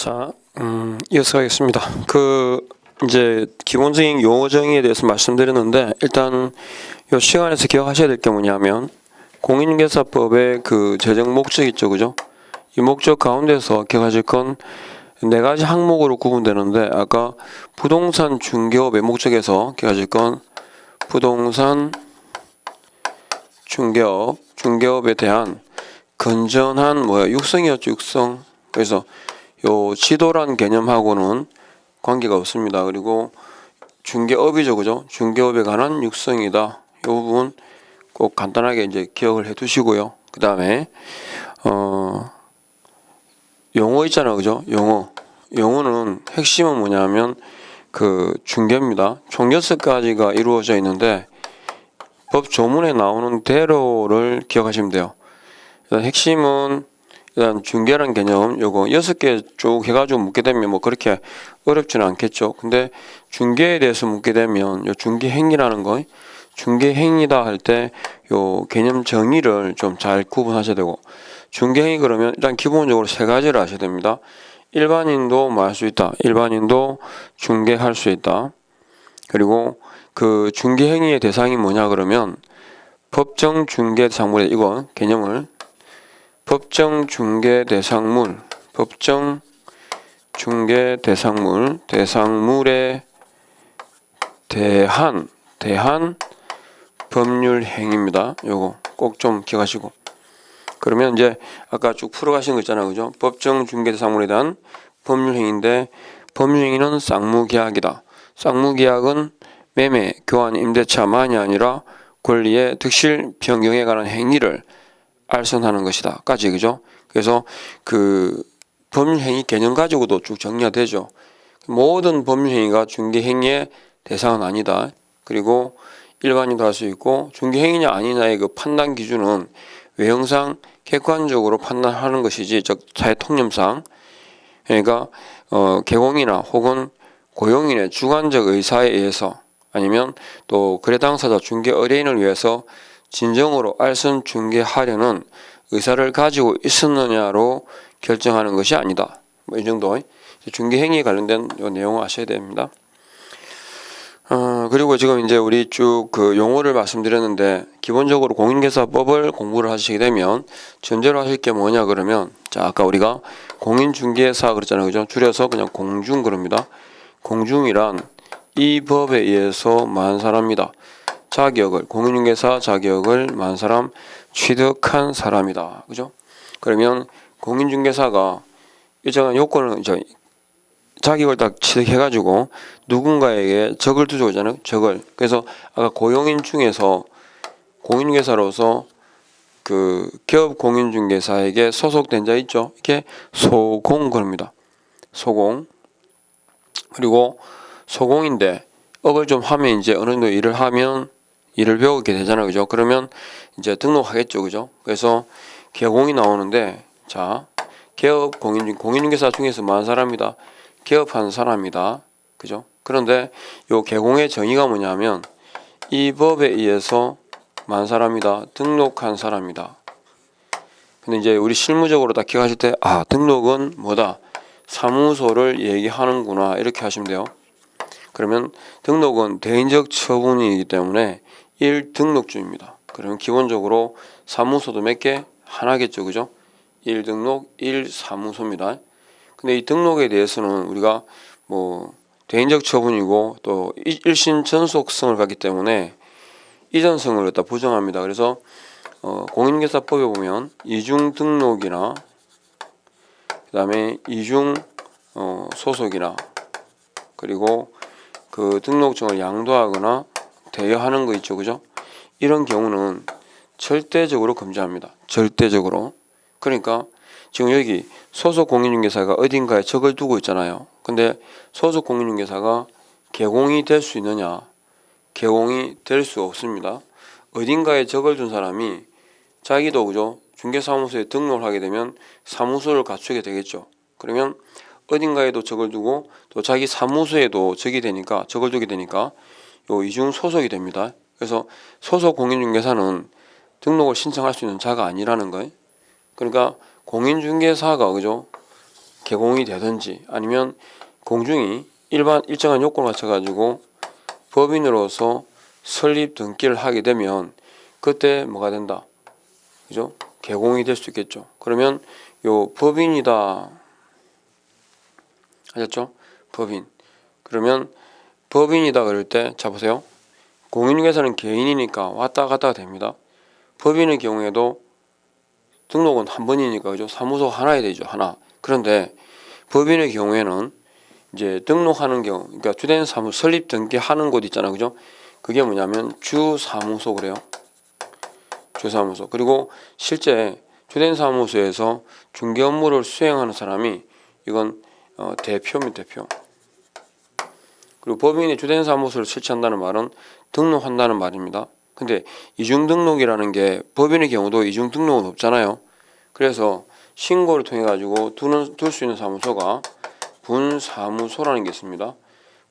자, 이어서 하겠습니다. 이제 기본적인 용어 정의에 대해서 말씀드렸는데, 일단 이 시간에서 기억하셔야 될 게 뭐냐면, 공인중개사법의 제정 목적이 있죠, 그죠? 이 목적 가운데서 기억하실 건 네 가지 항목으로 구분되는데, 아까 부동산 중개업의 목적에서 기억하실 건 부동산 중개업에 대한 건전한 육성이었죠, 육성. 그래서 요 지도란 개념하고는 관계가 없습니다. 그리고 중개업이죠, 그죠? 중개업에 관한 육성이다. 이 부분 꼭 간단하게 이제 기억을 해 두시고요. 그 다음에 용어 있잖아요, 그죠? 용어는 핵심은 뭐냐면 중개입니다. 총 6가지가 이루어져 있는데 법 조문에 나오는 대로를 기억하시면 돼요. 일단 핵심은 일단 중개라는 개념 요거 6개 쭉 해가지고 묻게 되면 뭐 그렇게 어렵지는 않겠죠. 근데 중개에 대해서 묻게 되면 요 중개행위라는 거, 중개행위다 할 때 요 개념 정의를 좀 잘 구분하셔야 되고, 중개행위 그러면 일단 기본적으로 3가지를 아셔야 됩니다. 일반인도 뭐 할 수 있다. 일반인도 중개할 수 있다. 그리고 그 중개행위의 대상이 뭐냐 그러면 법정 중개 대상물에 이거 개념을 법정 중개 대상물, 대상물에 대한 법률 행위입니다. 요거 꼭 좀 기억하시고. 그러면 이제 아까 쭉 풀어가신 거 있잖아요, 그죠? 법정 중개 대상물에 대한 법률 행위인데, 법률 행위는 쌍무계약이다. 쌍무계약은 매매, 교환, 임대차만이 아니라 권리의 득실 변경에 관한 행위를 알선하는 것이다. 까지, 그죠? 그래서 법률행위 개념 가지고도 쭉 정리가 되죠. 모든 법률행위가 중개행위의 대상은 아니다. 그리고 일반인도 할 수 있고, 중개행위냐 아니냐의 판단 기준은 외형상 객관적으로 판단하는 것이지, 즉 사회 통념상, 그러니까 개공이나 혹은 고용인의 주관적 의사에 의해서, 아니면 또 거래 당사자 중개 의뢰인을 위해서 진정으로 알선 중개하려는 의사를 가지고 있었느냐로 결정하는 것이 아니다. 이 정도 중개행위에 관련된 요 내용을 아셔야 됩니다. 그리고 지금 이제 우리 쭉 용어를 말씀드렸는데, 기본적으로 공인중개사법을 공부를 하시게 되면 전제로 하실 게 뭐냐 그러면, 자, 아까 우리가 공인중개사 그랬잖아요, 그죠? 줄여서 그냥 공중 그럽니다. 공중이란 이 법에 의해서 만사랍니다. 공인중개사 자격을 만사람 취득한 사람이다. 그죠? 그러면 공인중개사가 일정한 요건을 자격을 딱 취득해가지고 누군가에게 적을 두고 있잖아요. 적을. 그래서 아까 고용인 중에서 공인중개사로서 기업 공인중개사에게 소속된 자 있죠. 이렇게 소공 그럽니다. 소공. 그리고 소공인데 업을 좀 하면 이제 어느 정도 일을 하면 일을 배우게 되잖아요, 그죠? 그러면 이제 등록하겠죠, 그죠? 그래서 개공이 나오는데, 자, 개업 공인중개사 중에서 뭐 한 사람이다? 개업한 사람이다, 그죠? 그런데 요 개공의 정의가 뭐냐면 이 법에 의해서 만 사람이다, 등록한 사람이다. 근데 이제 우리 실무적으로 딱 기억하실 때, 등록은 뭐다? 사무소를 얘기하는구나, 이렇게 하시면 돼요. 그러면 등록은 대인적 처분이기 때문에 1등록주입니다. 그러면 기본적으로 사무소도 몇 개? 하나겠죠, 그죠? 1등록, 1사무소입니다. 근데 이 등록에 대해서는 우리가 대인적 처분이고 또 일신 전속성을 갖기 때문에 이전성을 갖다 부정합니다. 그래서 공인중개사법에 보면 이중 등록이나 그 다음에 이중 소속이나, 그리고 등록증을 양도하거나 대여하는 거 있죠, 그죠? 이런 경우는 절대적으로 금지합니다. 절대적으로. 그러니까 지금 여기 소속 공인중개사가 어딘가에 적을 두고 있잖아요. 근데 소속 공인중개사가 개공이 될 수 있느냐? 개공이 될 수 없습니다. 어딘가에 적을 둔 사람이 자기도, 그죠? 중개사무소에 등록을 하게 되면 사무소를 갖추게 되겠죠. 그러면 어딘가에도 적을 두고 또 자기 사무소에도 적을 두게 되니까 요 이중 소속이 됩니다. 그래서 소속 공인중개사는 등록을 신청할 수 있는 자가 아니라는 거예요. 그러니까 공인중개사가, 그죠? 개공이 되든지 아니면 공중이 일정한 요건을 갖춰가지고 법인으로서 설립 등기를 하게 되면 그때 뭐가 된다? 그죠? 개공이 될 수 있겠죠. 그러면 요 법인이다 하셨죠? 법인. 그러면 법인이다 그럴 때 자 보세요. 공인중개사는 개인이니까 왔다 갔다 됩니다. 법인의 경우에도 등록은 한 번이니까 그죠? 사무소 하나에 되죠. 하나. 그런데 법인의 경우에는 이제 등록하는 경우, 그러니까 주된 사무소 설립 등기하는 곳 있잖아요. 그죠? 그게 뭐냐면 주사무소 그래요. 주사무소. 그리고 실제 주된 사무소에서 중개 업무를 수행하는 사람이 이건 대표입니다. 대표. 그리고 법인이 주된 사무소를 설치한다는 말은 등록한다는 말입니다. 근데 이중등록이라는 게 법인의 경우도 이중등록은 없잖아요. 그래서 신고를 통해 가지고 둘 수 있는 사무소가 분사무소라는 게 있습니다.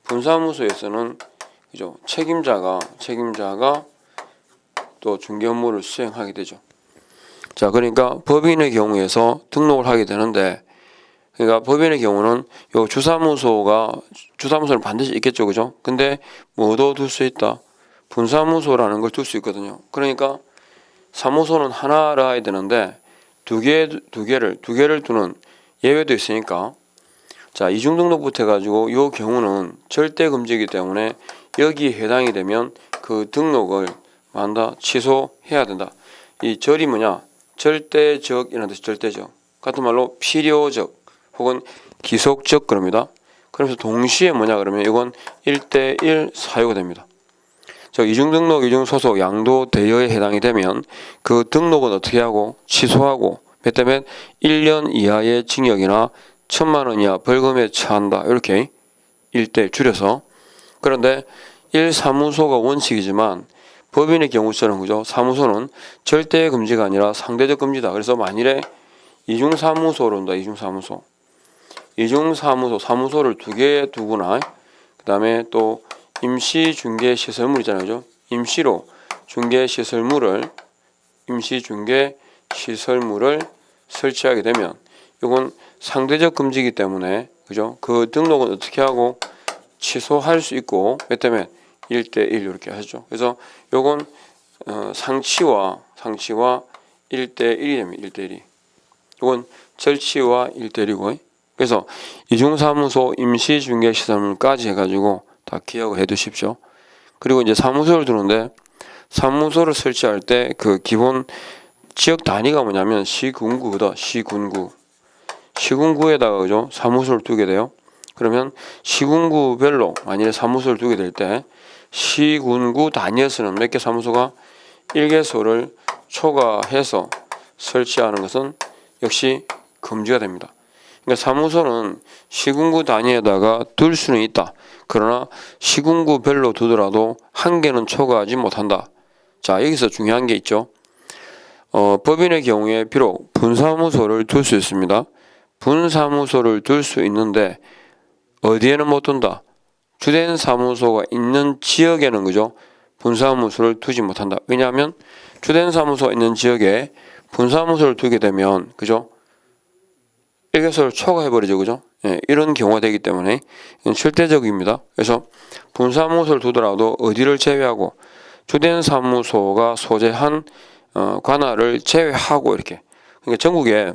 분사무소에서는 그죠? 책임자가 또 중개 업무를 수행하게 되죠. 자, 그러니까 법인의 경우에서 등록을 하게 되는데, 그러니까 법인의 경우는 요 주사무소는 반드시 있겠죠, 그죠? 근데 뭐도 둘 수 있다. 분사무소라는 걸 둘 수 있거든요. 그러니까 사무소는 하나라 해야 되는데 두 개를 두는 예외도 있으니까, 자, 이중등록부터 해가지고 요 경우는 절대 금지이기 때문에 여기에 해당이 되면 그 등록을 만다 취소해야 된다. 이 절이 뭐냐? 절대적이라는 뜻이 절대적. 같은 말로 필요적 혹은 기속적 그럽니다. 그래서 동시에 뭐냐 그러면 이건 1대1 사유가 됩니다. 즉 이중등록, 이중소속, 양도대여에 해당이 되면 그 등록은 어떻게 하고 취소하고 몇 대 몇 1년 이하의 징역이나 1,000만 원 이하 벌금에 처한다. 이렇게 1대 줄여서. 그런데 1사무소가 원칙이지만 법인의 경우처럼 그죠? 사무소는 절대 금지가 아니라 상대적 금지다. 그래서 만일에 이중사무소로 온다. 사무소를 두 개 두거나 그 다음에 또 임시중개시설물 있잖아요. 그죠? 임시로 중개시설물을 설치하게 되면 이건 상대적 금지이기 때문에 그죠? 그 등록은 어떻게 하고 취소할 수 있고 몇 대 몇 1대1 이렇게 하죠. 그래서 요건 상치와 1대1이 됩니다. 1대1이. 요건 절치와 1대1이고 그래서 이중사무소 임시중개시설물까지 해가지고 다 기억을 해 두십시오. 그리고 이제 사무소를 두는데 사무소를 설치할 때 그 기본 지역 단위가 뭐냐면 시군구다. 시군구에다가 그죠? 사무소를 두게 돼요. 그러면 시군구별로 만일에 사무소를 두게 될 때 시군구 단위에서는 몇 개 사무소가 1개소를 초과해서 설치하는 것은 역시 금지가 됩니다. 그러니까 사무소는 시군구 단위에다가 둘 수는 있다. 그러나 시군구별로 두더라도 한 개는 초과하지 못한다. 자, 여기서 중요한 게 있죠. 법인의 경우에 비록 분사무소를 둘 수 있습니다. 분사무소를 둘 수 있는데 어디에는 못 둔다. 주된 사무소가 있는 지역에는 그죠? 분사무소를 두지 못한다. 왜냐하면 주된 사무소가 있는 지역에 분사무소를 두게 되면 그죠? 1개소를 초과해버리죠. 그죠? 예, 이런 경우가 되기 때문에 이건 절대적입니다. 그래서 분사무소를 두더라도 어디를 제외하고 주된 사무소가 소재한 관할을 제외하고 이렇게. 그러니까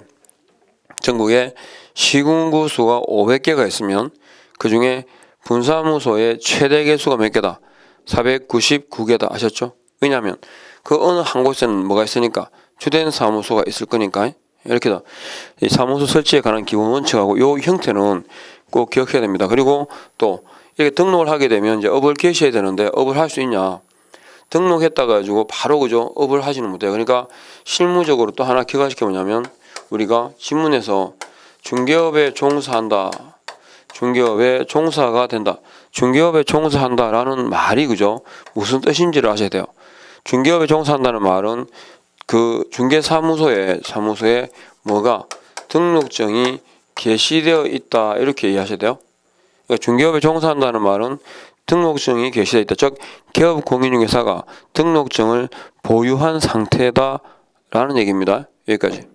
전국에 시군구 수가 500개가 있으면 그 중에 분사무소의 최대 개수가 몇 개다? 499개다. 아셨죠? 왜냐하면 그 어느 한 곳에는 뭐가 있으니까 주된 사무소가 있을 거니까 이렇게 이 사무소 설치에 관한 기본 원칙하고 요 형태는 꼭 기억해야 됩니다. 그리고 또 이렇게 등록을 하게 되면 이제 업을 개시해야 되는데 업을 할 수 있냐? 등록했다 가지고 바로 그죠? 업을 하지는 못해요. 그러니까 실무적으로 또 하나 기억하실 게 뭐냐면 우리가 지문에서 중개업에 종사한다. 중개업에 종사가 된다. 중개업에 종사한다라는 말이 그죠? 무슨 뜻인지를 아셔야 돼요. 중개업에 종사한다는 말은 그 중개사무소에 뭐가 등록증이 게시되어 있다 이렇게 이해하셔야 돼요. 그러니까 중개업에 종사한다는 말은 등록증이 게시되어 있다. 즉 개업공인중개사가 등록증을 보유한 상태다라는 얘기입니다. 여기까지.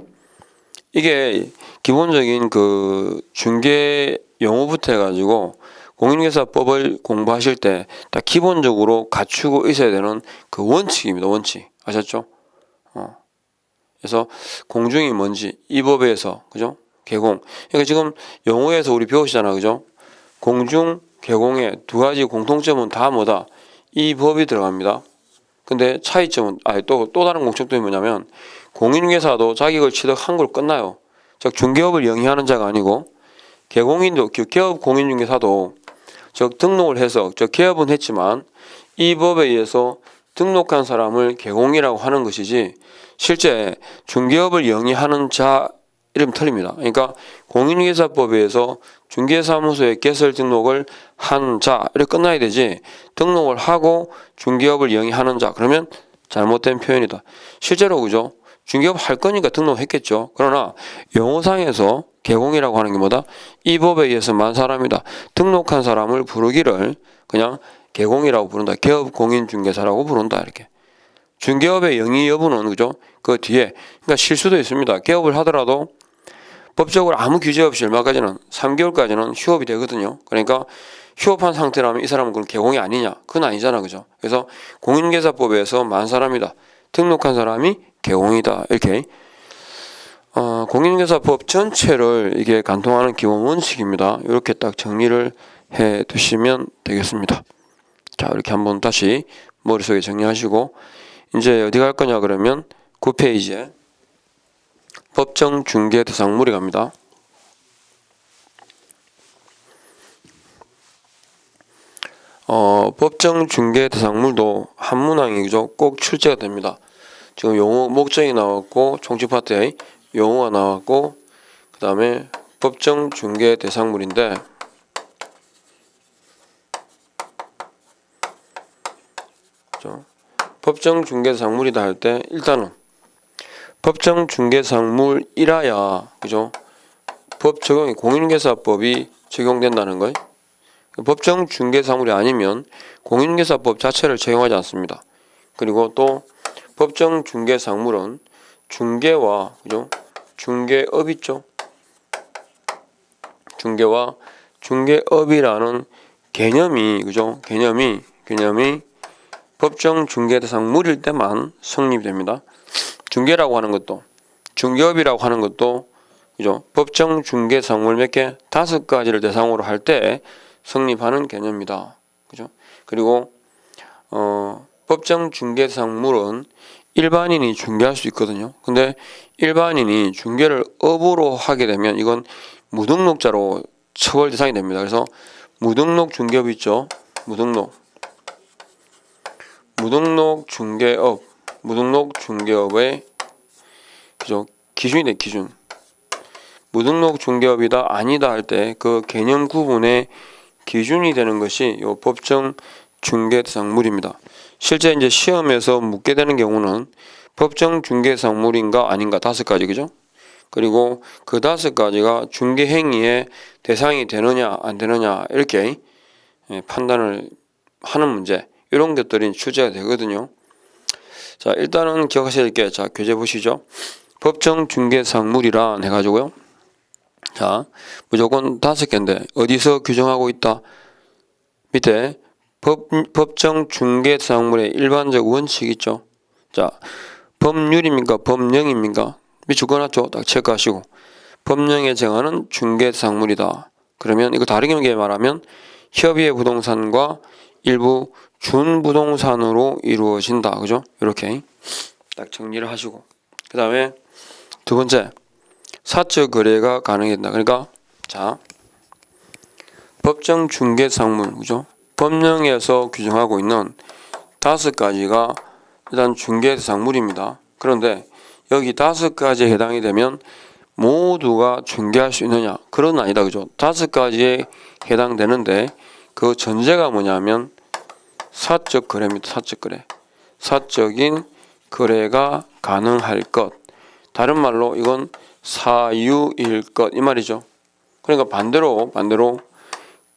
이게 기본적인 그 중개 용어부터 해가지고 공인중개사법을 공부하실 때 딱 기본적으로 갖추고 있어야 되는 그 원칙입니다. 원칙. 아셨죠? 그래서 공중이 뭔지 이 법에서 그죠? 개공. 그러니까 지금 용어에서 우리 배우시잖아. 그죠? 공중, 개공의 두 가지 공통점은 다 뭐다? 이 법이 들어갑니다. 근데 차이점은 또 다른 공통점이 뭐냐면 공인중개사도 자격을 취득한 걸 끝나요. 즉 중개업을 영위하는 자가 아니고 개공인도 개업 공인중개사도 즉 등록을 해서 즉 개업은 했지만 이 법에 의해서 등록한 사람을 개공이라고 하는 것이지 실제 중개업을 영위하는 자 이름 틀립니다. 그러니까 공인중개사법에 의해서 중개사무소에 개설 등록을 한 자 이렇게 끝나야 되지 등록을 하고 중개업을 영위하는 자 그러면 잘못된 표현이다. 실제로 그죠? 중개업 할 거니까 등록했겠죠. 그러나 용어상에서 개공이라고 하는 게 뭐다? 이 법에 의해서만 사람이다. 등록한 사람을 부르기를 그냥 개공이라고 부른다. 개업 공인중개사라고 부른다. 이렇게. 중개업의 영위 여부는 그죠? 그 뒤에 그러니까 실수도 있습니다. 개업을 하더라도 법적으로 아무 규제 없이 얼마까지는 3개월까지는 휴업이 되거든요. 그러니까 휴업한 상태라면 이 사람은 그럼 개공이 아니냐? 그건 아니잖아. 그죠? 그래서 공인중개사법에서 만 사람이다. 등록한 사람이 개공이다. 이렇게 공인중개사법 전체를 이게 간통하는 기본 원칙입니다. 이렇게 딱 정리를 해 두시면 되겠습니다. 자, 이렇게 한번 다시 머릿속에 정리하시고 이제 어디 갈 거냐 그러면 9페이지에 법정 중개 대상물이 갑니다. 법정 중개 대상물도 한 문항이죠. 꼭 출제가 됩니다. 지금 용어 목적이 나왔고 총칙 파트에 용어가 나왔고 그 다음에 법정 중개 대상물인데 법정 중개 대상물이다 할 때 일단은 법정 중개 대상물이라야 그죠? 법 적용이 공인중개사법이 적용된다는 거예요. 법정 중개 대상물이 아니면 공인중개사법 자체를 적용하지 않습니다. 그리고 또 법정 중개 대상물은 중개와 그죠? 중개업 있죠. 중개와 중개업이라는 개념이 그죠? 개념이 법정 중개 대상물일 때만 성립됩니다. 중개라고 하는 것도 중개업이라고 하는 것도 그죠? 법정 중개 대상물 몇 개? 5가지를 대상으로 할 때 성립하는 개념이다. 그죠? 그리고 법정 중개 대상물은 일반인이 중개할 수 있거든요. 근데 일반인이 중개를 업으로 하게 되면 이건 무등록자로 처벌 대상이 됩니다. 그래서 무등록 중개업 있죠. 무등록 중개업의 그죠? 기준이네, 기준. 무등록 중개업이다 아니다 할 때 그 개념 구분의 기준이 되는 것이 요 법정 중개 대상물입니다. 실제 이제 시험에서 묻게 되는 경우는 법정 중개 대상물인가 아닌가 5가지 그죠? 그리고 그 5가지가 중개 행위의 대상이 되느냐 안 되느냐 이렇게 판단을 하는 문제 이런 것들이 출제가 되거든요. 자, 일단은 기억하셔야 될 게 자, 교재 보시죠. 법정 중개 대상물이라 해가지고요. 자, 무조건 5개인데 어디서 규정하고 있다? 밑에 법정 중개 대상물의 일반적 원칙 있죠. 자, 법률입니까? 법령입니까? 밑 적어놨죠. 딱 체크하시고 법령에 정하는 중개 대상물이다. 그러면 이거 다르게 말하면 협의의 부동산과 일부 준부동산으로 이루어진다. 그죠? 이렇게 딱 정리를 하시고 그 다음에 두 번째 사적 거래가 가능해진다. 그러니까 자 법정 중개 대상물 그죠? 법령에서 규정하고 있는 5가지가 일단 중개 대상물입니다. 그런데 여기 5가지에 해당이 되면 모두가 중개할 수 있느냐? 그런 건 아니다. 그죠? 5가지에 해당되는데 그 전제가 뭐냐면 사적 거래입니다. 사적 거래. 사적인 거래가 가능할 것. 다른 말로 이건 사유일 것 이 말이죠. 그러니까 반대로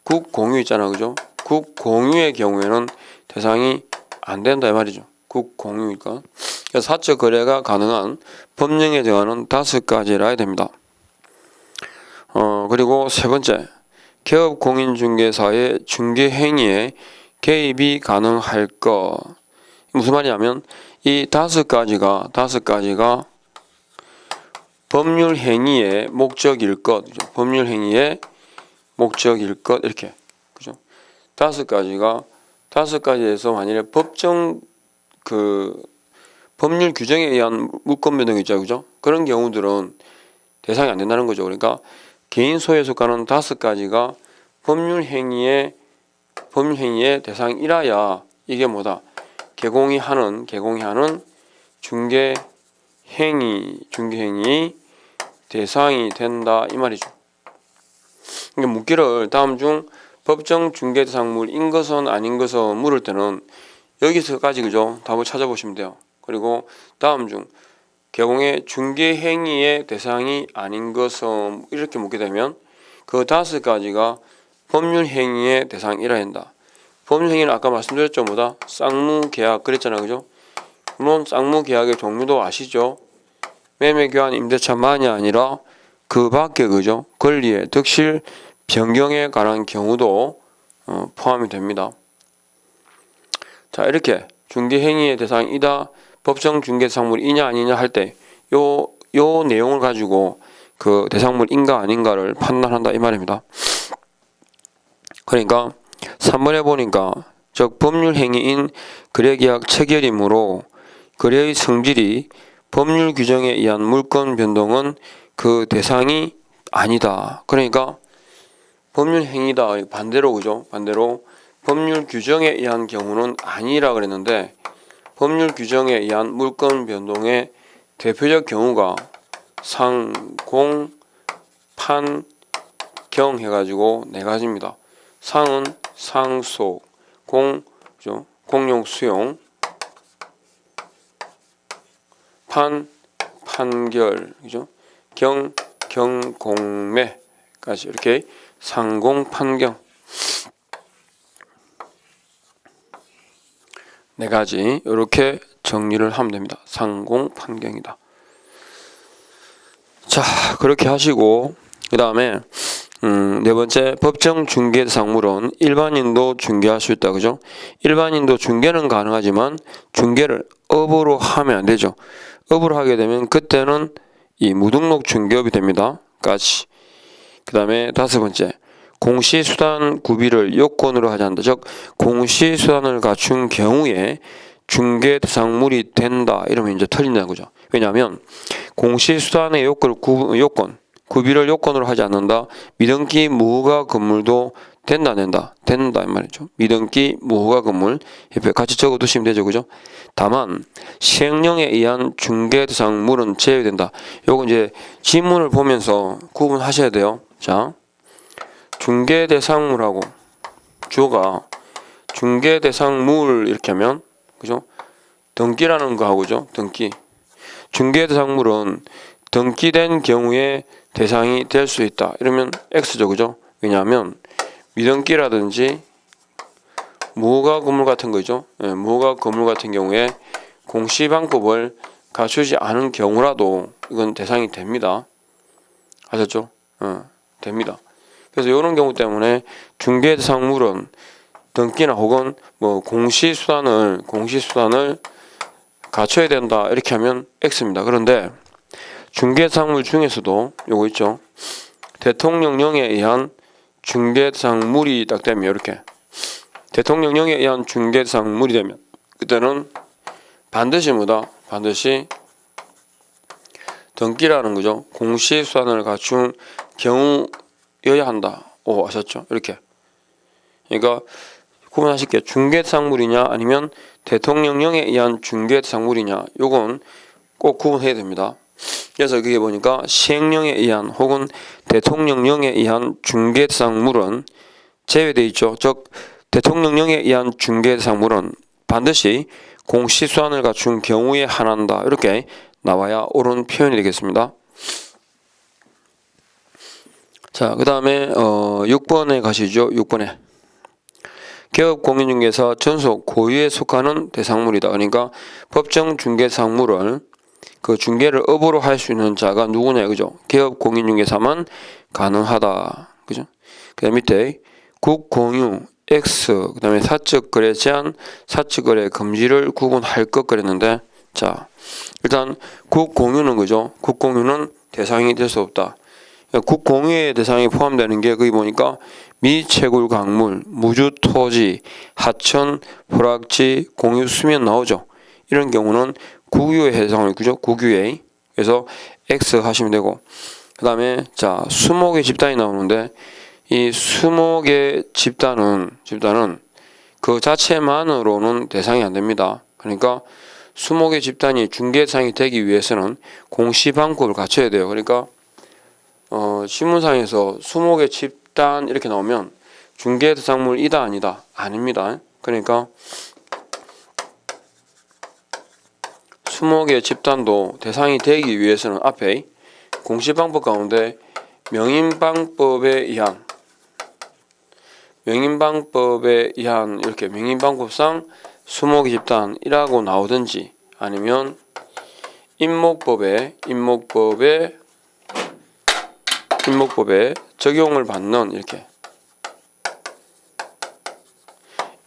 국공유 있잖아. 그죠? 국공유의 경우에는 대상이 안 된다 이 말이죠. 국공유니까. 사적 거래가 가능한 법령에 정하는 5가지라 해야 됩니다. 그리고 세 번째, 개업 공인중개사의 중개 행위에 개입이 가능할 것. 무슨 말이냐면 이 5가지가 법률 행위의 목적일 것, 법률 행위의 목적일 것 이렇게, 그죠? 5가지에서 만일에 법률 규정에 의한 물권 변동이 있죠, 그죠? 그런 경우들은 대상이 안 된다는 거죠. 그러니까 개인 소유에 속하는 5가지가 법률 행위의 대상이라야 이게 뭐다? 개공이 하는 중개 행위 대상이 된다 이 말이죠. 그러니까 묻기를 다음 중 법정 중개 대상물인 것은 아닌 것은 물을 때는 여기서까지, 그죠? 답을 찾아보시면 돼요. 그리고 다음 중 개공의 중개 행위의 대상이 아닌 것은 이렇게 묻게 되면 그 5가지가 법률 행위의 대상이라 한다. 법률 행위는 아까 말씀드렸죠, 뭐다? 쌍무 계약 그랬잖아요, 그죠? 물론 쌍무 계약의 종류도 아시죠? 매매 교환 임대차만이 아니라 그 밖에, 그죠? 권리의 득실 변경에 관한 경우도 포함이 됩니다. 자, 이렇게 중개 행위의 대상이다, 법정 중개 대상물이냐 아니냐 할 때 요 내용을 가지고 그 대상물인가 아닌가를 판단한다 이 말입니다. 그러니까 3번에 보니까 즉 법률 행위인 거래계약 체결이므로 거래의 성질이 법률 규정에 의한 물권 변동은 그 대상이 아니다. 그러니까 법률 행위다 반대로, 그죠? 반대로 법률 규정에 의한 경우는 아니라 그랬는데 법률 규정에 의한 물권 변동의 대표적 경우가 상, 공, 판, 경 해가지고 4가지입니다. 상은 상속, 공, 그죠? 공용 수용, 판, 판결, 그죠? 경, 경공매까지 이렇게 상공, 판경 4가지 이렇게 정리를 하면 됩니다. 상공, 판경이다. 자, 그렇게 하시고 그 다음에 4번째, 법정 중개 대상물은 일반인도 중개할 수 있다, 그죠? 일반인도 중개는 가능하지만 중개를 업으로 하면 안 되죠. 업으로 하게 되면 그때는 이 무등록 중개업이 됩니다. 까지. 그 다음에 5번째, 공시수단 구비를 요건으로 하지 않는다. 즉 공시수단을 갖춘 경우에 중개 대상물이 된다 이러면 이제 틀린다는 거죠. 왜냐하면 공시수단의 구비를 요건으로 하지 않는다. 미등기 무허가 건물도 된다 안 된다? 된다 이 말이죠. 미등기 무허가 건물 옆에 같이 적어 두시면 되죠, 그죠? 다만 시행령에 의한 중개 대상물은 제외된다. 요거 이제 지문을 보면서 구분하셔야 돼요. 자, 중개 대상물하고 주어가 중개 대상물 이렇게 하면, 그죠? 등기라는 거 하고죠. 등기. 중개 대상물은 등기된 경우에 대상이 될 수 있다. 이러면 X죠, 그죠? 왜냐하면 미등기라든지 무허가 건물 같은 거죠. 무허가 건물 같은 경우에 공시방법을 갖추지 않은 경우라도 이건 대상이 됩니다. 아셨죠? 됩니다. 그래서 이런 경우 때문에 중개 대상물은 등기나 혹은 뭐 공시수단을 갖춰야 된다 이렇게 하면 X입니다. 그런데 중개 대상물 중에서도 요거 있죠. 대통령령에 의한 중개 대상물이 딱 되면 이렇게 대통령령에 의한 중개 대상물이 되면 그때는 반드시 뭐다? 반드시 등기라는 거죠. 공시수단을 갖춘 경우여야 한다. 오, 아셨죠? 이렇게. 그러니까 구분하실게요. 중개 대상물이냐 아니면 대통령령에 의한 중개 대상물이냐 요건 꼭 구분해야 됩니다. 그래서 그게 보니까 시행령에 의한 혹은 대통령령에 의한 중개 대상물은 제외되어 있죠. 즉 대통령령에 의한 중개 대상물은 반드시 공시수단을 갖춘 경우에 한한다. 이렇게 나와야 옳은 표현이 되겠습니다. 자, 그 다음에 6번에 가시죠. 6번에 개업 공인중개사 전속 고유에 속하는 대상물이다. 그러니까 법정 중개상물을 그 중개를 업으로 할 수 있는 자가 누구냐, 그죠? 개업 공인중개사만 가능하다, 그죠? 그다음 밑에 국공유 X 그다음에 사적 거래 제한, 사적 거래 금지를 구분할 것 그랬는데, 자 일단 국공유는 그죠? 국공유는 대상이 될 수 없다. 국공유의 대상이 포함되는 게 거기 보니까 미채굴 강물, 무주 토지, 하천, 포락지, 공유 수면 나오죠. 이런 경우는 국유에 해당을, 그죠? 국유에. 그래서 X 하시면 되고, 그 다음에 자 수목의 집단이 나오는데, 이 수목의 집단은 그 자체만으로는 대상이 안 됩니다. 그러니까 수목의 집단이 중개 대상이 되기 위해서는 공시방법을 갖춰야 돼요. 그러니까 신문상에서 수목의 집단 이렇게 나오면 중개 대상물이다 아니다? 아닙니다. 그러니까 수목의 집단도 대상이 되기 위해서는 앞에 공시방법 가운데 명인방법에 의한 이렇게 명인방법상 수목의 집단이라고 나오든지, 아니면 임목법에 적용을 받는, 이렇게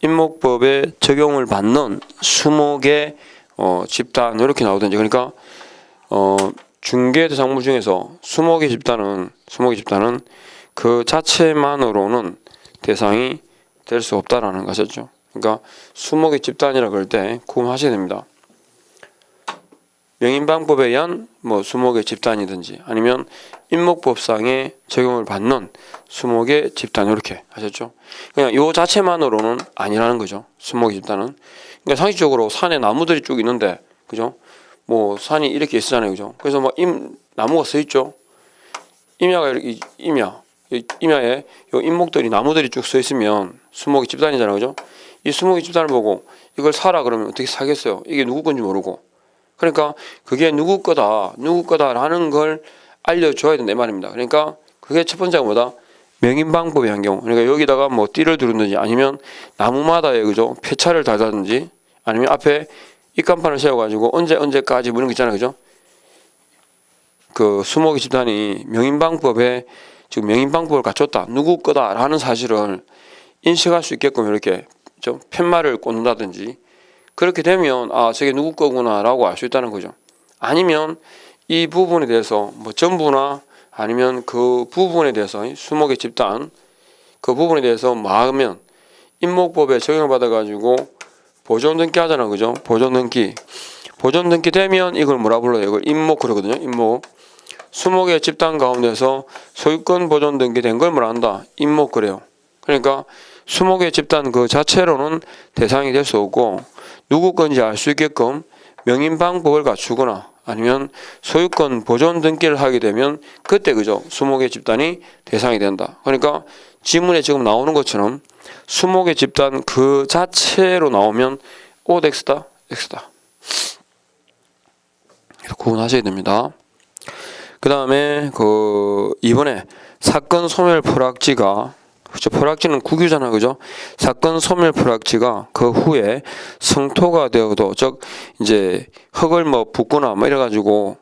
임목법에 적용을 받는 수목의 집단 이렇게 나오든지. 그러니까 중개 대상물 중에서 수목의 집단은 그 자체만으로는 대상이 될 수 없다라는 것이죠. 그러니까 수목의 집단이라 그럴 때 구분하셔야 됩니다. 명인방법에 의한 수목의 집단이든지, 아니면 임목법상의 적용을 받는 수목의 집단, 이렇게 하셨죠. 그냥 요 자체만으로는 아니라는 거죠. 수목의 집단은. 그러니까 상식적으로 산에 나무들이 쭉 있는데, 그죠? 산이 이렇게 있잖아요, 그죠? 그래서 나무가 서 있죠. 임야가 이렇게 임야에 요 임목들이, 나무들이 쭉 서 있으면 수목의 집단이잖아요, 그죠? 이 수목의 집단을 보고 이걸 사라 그러면 어떻게 사겠어요? 이게 누구 건지 모르고. 그러니까 그게 누구 거다라는 걸 알려줘야 된다 이 말입니다. 그러니까 그게 첫 번째가 뭐다? 명인방법의 한 경우. 그러니까 여기다가 띠를 두르든지, 아니면 나무마다에, 그죠? 폐차를 달다든지, 아니면 앞에 입간판을 세워가지고 언제까지 이런 거 있잖아요, 그죠? 그 수목의 집단이 명인방법에 지금 명인방법을 갖췄다, 누구 거다라는 사실을 인식할 수 있게끔 이렇게 좀 팻말을 꽂는다든지, 그렇게 되면 저게 누구 거구나라고 알 수 있다는 거죠. 아니면 이 부분에 대해서 전부나, 아니면 그 부분에 대해서 수목의 집단 그 부분에 대해서 하면 임목법에 적용을 받아가지고 보존등기 하잖아, 그죠? 보존등기 되면 이걸 뭐라 불러요? 이걸 임목 그러거든요. 임목. 수목의 집단 가운데서 소유권 보존등기 된 걸 뭐라 한다? 임목 그래요. 그러니까 수목의 집단 그 자체로는 대상이 될 수 없고, 누구 건지 알 수 있게끔 명인방법을 갖추거나, 아니면 소유권 보존 등기를 하게 되면 그때, 그죠? 수목의 집단이 대상이 된다. 그러니까 지문에 지금 나오는 것처럼 수목의 집단 그 자체로 나오면 OX다, X다. 구분하셔야 됩니다. 그 다음에 이번에 사건 소멸 포락지가, 그렇죠? 포락지는 국유잖아, 그죠? 사건 소멸 포락지가 그 후에 성토가 되어도, 즉 이제 흙을 붓거나 이래가지고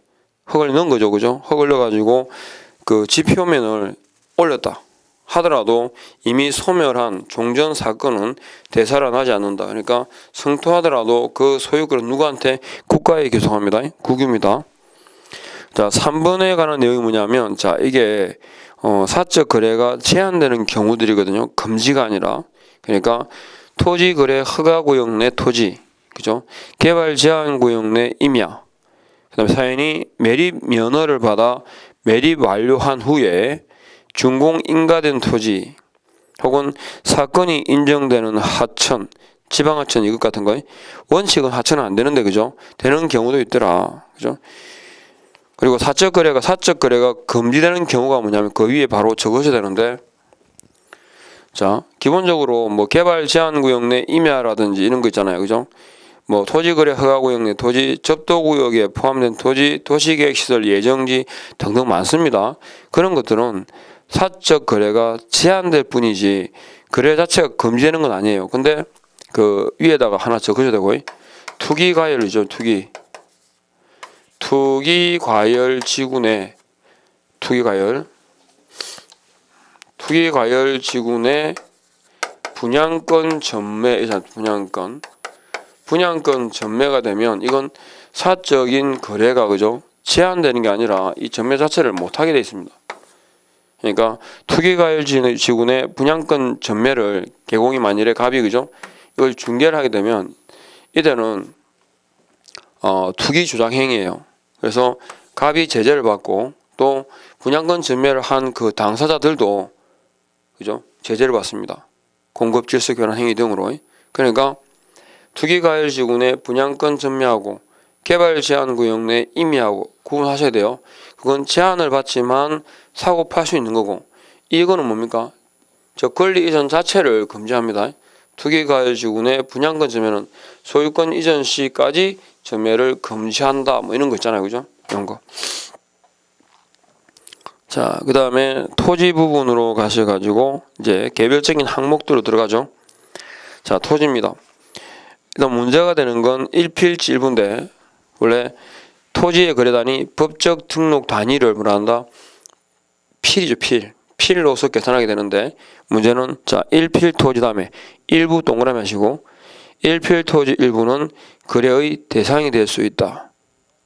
흙을 넣은 거죠, 그죠? 흙을 넣어가지고 그 지표면을 올렸다 하더라도 이미 소멸한 종전 사건은 되살아나지 않는다. 그러니까 성토하더라도 그 소유권은 누구한테? 국가에 기속합니다. 국유입니다. 자, 3번에 관한 내용이 뭐냐면, 자, 이게 사적 거래가 제한되는 경우들이거든요. 금지가 아니라. 그러니까 토지 거래 허가 구역 내 토지, 그죠? 개발 제한 구역 내 임야. 그다음에 사연이 매립 면허를 받아 매립 완료한 후에 준공 인가된 토지, 혹은 사건이 인정되는 하천, 지방하천 이것 같은 거. 원칙은 하천은 안 되는데, 그죠? 되는 경우도 있더라, 그죠? 그리고 사적 거래가 금지되는 경우가 뭐냐면 그 위에 바로 적으셔야 되는데, 자, 기본적으로 개발 제한 구역 내 임야라든지 이런 거 있잖아요, 그죠? 토지 거래 허가 구역 내 토지, 접도 구역에 포함된 토지, 도시계획 시설 예정지 등등 많습니다. 그런 것들은 사적 거래가 제한될 뿐이지 거래 자체가 금지되는 건 아니에요. 근데 그 위에다가 하나 적으셔야 되고 투기 과열이죠. 투기 과열 지구 내 투기 과열 지구 내 분양권 전매 분양권 전매가 되면 이건 사적인 거래가 그죠? 제한되는 게 아니라 이 전매 자체를 못 하게 돼 있습니다. 그러니까 투기과열 지구 내 분양권 전매를 개공이 만일에 갑이 그죠? 이걸 중개를 하게 되면 이때는 투기 조작 행위예요. 그래서 갑이 제재를 받고 또 분양권 전매를 한 그 당사자들도 그죠? 제재를 받습니다. 공급 질서 교란 행위 등으로. 그러니까 투기과열 지구 내 분양권 전매하고 개발 제한 구역 내 임의하고 구분하셔야 돼요. 그건 제한을 받지만 사고 팔 수 있는 거고 이거는 뭡니까? 저 권리 이전 자체를 금지합니다. 투기과열 지구 내 분양권 전매는 소유권 이전 시까지 전매를 금지한다. 뭐 이런 거 있잖아요. 그죠? 이런 거. 자, 그 다음에 토지 부분으로 가셔가지고 이제 개별적인 항목들로 들어가죠. 자, 토지입니다. 일단 문제가 되는 건 1필지 1부인데 원래 토지의 거래단위 법적 등록 단위를 뭐란다? 필이죠. 필로서 계산하게 되는데 문제는 자 1필 토지 다음에 일부 동그라미 하시고 1필 토지 일부는 거래의 대상이 될 수 있다.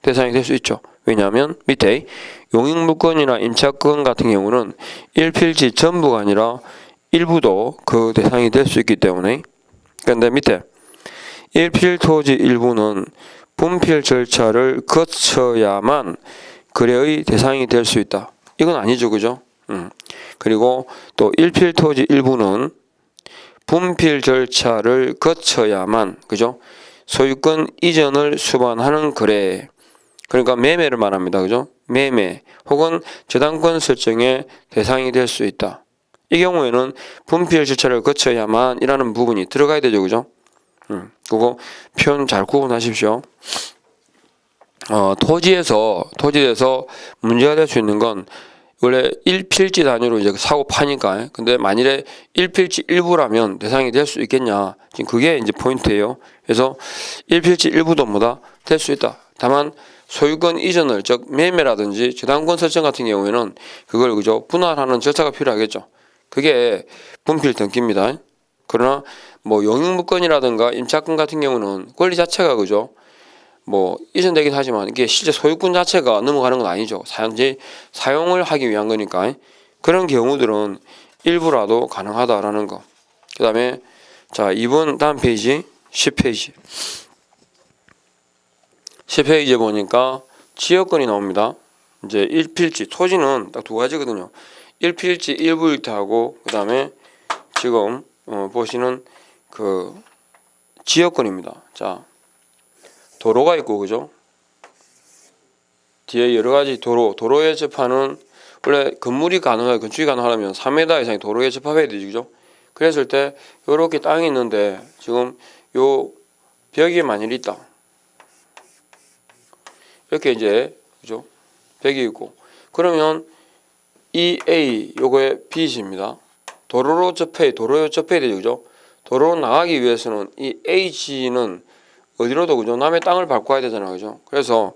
대상이 될 수 있죠. 왜냐하면 밑에 용익물권이나 임차권 같은 경우는 1필지 전부가 아니라 일부도 그 대상이 될 수 있기 때문에 그런데 밑에 1필 토지 일부는 분필 절차를 거쳐야만 거래의 대상이 될 수 있다. 이건 아니죠. 그죠? 그리고 또 1필 토지 일부는 분필 절차를 거쳐야만 그죠? 소유권 이전을 수반하는 거래. 그러니까 매매를 말합니다. 그죠? 매매 혹은 저당권 설정의 대상이 될 수 있다. 이 경우에는 분필 절차를 거쳐야만 이라는 부분이 들어가야 되죠. 그죠? 그거 표현 잘 구분하십시오. 토지에서 문제가 될 수 있는 건 원래 1필지 단위로 이제 사고 파니까 근데 만일에 1필지 일부라면 대상이 될 수 있겠냐 지금 그게 이제 포인트예요. 그래서 1필지 일부도 뭐다 될 수 있다. 다만 소유권 이전을 즉 매매라든지 저당권 설정 같은 경우에는 그걸 그죠 분할하는 절차가 필요하겠죠. 그게 분필 등기입니다. 그러나 뭐 용익물권이라든가 임차권 같은 경우는 권리 자체가 그죠 뭐 이전되긴 하지만 이게 실제 소유권 자체가 넘어가는 건 아니죠. 사용을 하기 위한 거니까 그런 경우들은 일부라도 가능하다라는 거. 그 다음에 자 2번 다음 페이지 10페이지 10페이지에 보니까 지역권이 나옵니다. 이제 1필지 토지는 딱 두 가지거든요. 1필지 일부 일태하고 그 다음에 지금 보시는 그 지역권입니다. 자 도로가 있고 그죠? 뒤에 여러 가지 도로에 접하는 원래 건물이 가능하고 건축이 가능하려면 3m 이상의 도로에 접합해야 되죠. 그죠? 그랬을 때 이렇게 땅이 있는데 지금 요 벽이 만일 있다. 이렇게 이제 그죠? 벽이 있고 그러면 이 A 요거의 B입니다. 도로에 접해야 되죠. 그죠? 도로로 나가기 위해서는 이 H는 어디로도 그죠? 남의 땅을 밟고 가야 되잖아요. 그죠? 그래서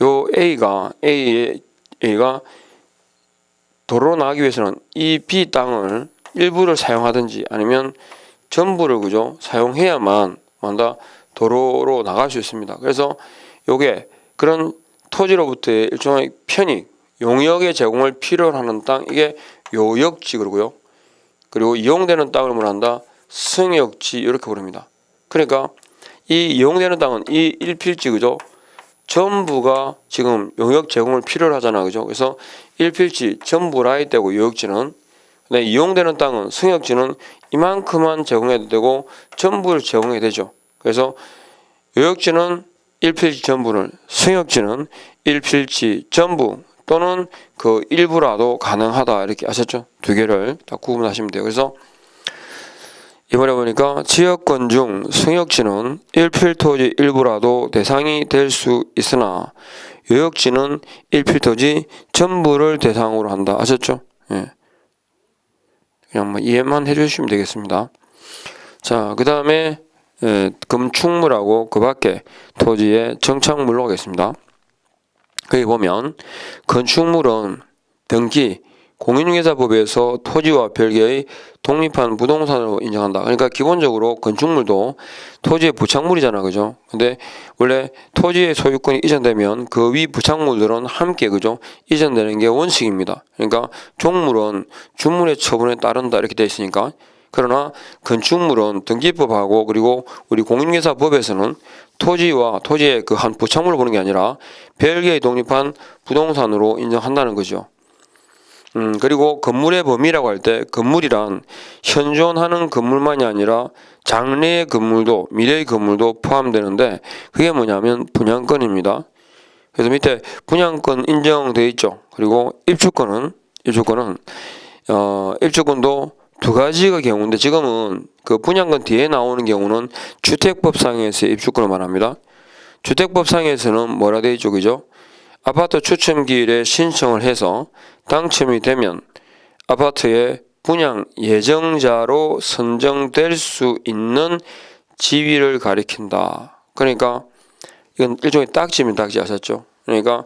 요 A가 도로로 나가기 위해서는 이 B 땅을 일부를 사용하든지 아니면 전부를 그죠? 사용해야만 뭔가 도로로 나갈 수 있습니다. 그래서 요게 그런 토지로부터의 일종의 편익, 용역의 제공을 필요로 하는 땅 이게 요역지 그러고요. 그리고 이용되는 땅을 뭐란다? 승역지 이렇게 부릅니다. 그러니까 이 이용되는 땅은 이 1필지 그죠? 전부가 지금 용역 제공을 필요로 하잖아. 그죠? 그래서 1필지 전부라 해야 되고 요역지는 근데 이용되는 땅은 승역지는 이만큼만 제공해도 되고 전부를 제공해야 되죠. 그래서 요역지는 1필지 전부를 승역지는 1필지 전부 또는 그 일부라도 가능하다 이렇게 아셨죠? 두 개를 다 구분하시면 돼요. 그래서 이번에 보니까 지역권 중 승역지는 1필 토지 일부라도 대상이 될 수 있으나 요역지는 1필 토지 전부를 대상으로 한다. 아셨죠? 예. 그냥 뭐 이해만 해주시면 되겠습니다. 자, 그 다음에 건축물하고 그 밖에 토지의 정착물로 하겠습니다. 거기 보면 건축물은 등기 공인중개사법에서 토지와 별개의 독립한 부동산으로 인정한다. 그러니까 기본적으로 건축물도 토지의 부착물이잖아, 그죠? 근데 원래 토지의 소유권이 이전되면 그 위 부착물들은 함께, 그죠? 이전되는 게 원칙입니다. 그러니까 종물은 주물의 처분에 따른다 이렇게 되어 있으니까. 그러나 건축물은 등기법하고 그리고 우리 공인중개사법에서는 토지와 토지의 그 한 부착물을 보는 게 아니라 별개의 독립한 부동산으로 인정한다는 거죠. 그리고 건물의 범위라고 할 때 건물이란 현존하는 건물만이 아니라 장래의 건물도 미래의 건물도 포함되는데 그게 뭐냐면 분양권입니다. 그래서 밑에 분양권 인정되어 있죠. 그리고 입주권도 두 가지의 경우인데 지금은 그 분양권 뒤에 나오는 경우는 주택법상에서의 입주권을 말합니다. 주택법상에서는 뭐라 되어 있죠, 그죠? 아파트 추첨기일에 신청을 해서 당첨이 되면 아파트의 분양 예정자로 선정될 수 있는 지위를 가리킨다. 그러니까 이건 일종의 딱지입니다. 딱지 아셨죠? 그러니까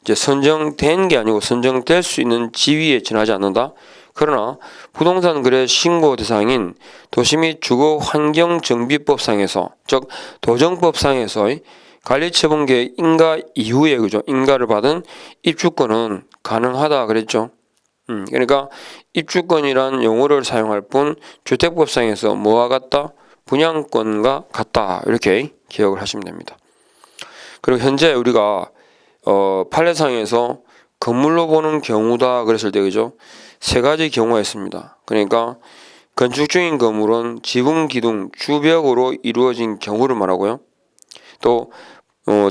이제 선정된 게 아니고 선정될 수 있는 지위에 지나지 않는다. 그러나 부동산 거래 신고 대상인 도시및 주거환경정비법상에서 즉 도정법상에서의 관리처분계 인가 이후에, 그죠? 인가를 받은 입주권은 가능하다 그랬죠. 그러니까 입주권이란 용어를 사용할 뿐 주택법상에서 뭐와 같다? 분양권과 같다. 이렇게 기억을 하시면 됩니다. 그리고 현재 우리가 판례상에서 건물로 보는 경우다 그랬을 때, 그죠? 세 가지 경우가 있습니다. 그러니까 건축 중인 건물은 지붕, 기둥, 주벽으로 이루어진 경우를 말하고요. 또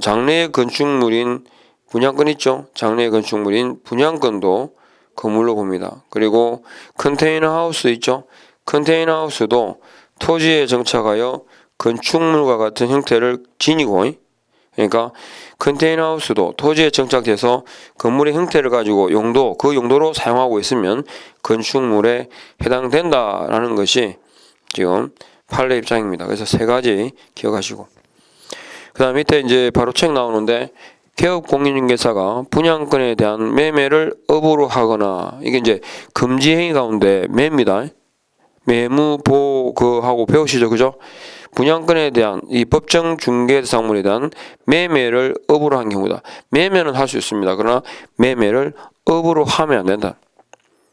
장래의 건축물인 분양권 있죠. 장래의 건축물인 분양권도 건물로 봅니다. 그리고 컨테이너 하우스 있죠. 컨테이너 하우스도 토지에 정착하여 건축물과 같은 형태를 지니고, 그러니까 컨테이너 하우스도 토지에 정착돼서 건물의 형태를 가지고 그 용도로 사용하고 있으면 건축물에 해당된다라는 것이 지금 판례 입장입니다. 그래서 세 가지 기억하시고, 그 다음 밑에 이제 바로 책 나오는데 개업 공인중개사가 분양권에 대한 매매를 업으로 하거나, 이게 이제 금지 행위 가운데 매입니다. 매무보거하고 배우시죠, 그죠? 분양권에 대한 이 법정 중개 대상물에 대한 매매를 업으로 한 경우다. 매매는 할 수 있습니다. 그러나 매매를 업으로 하면 안 된다.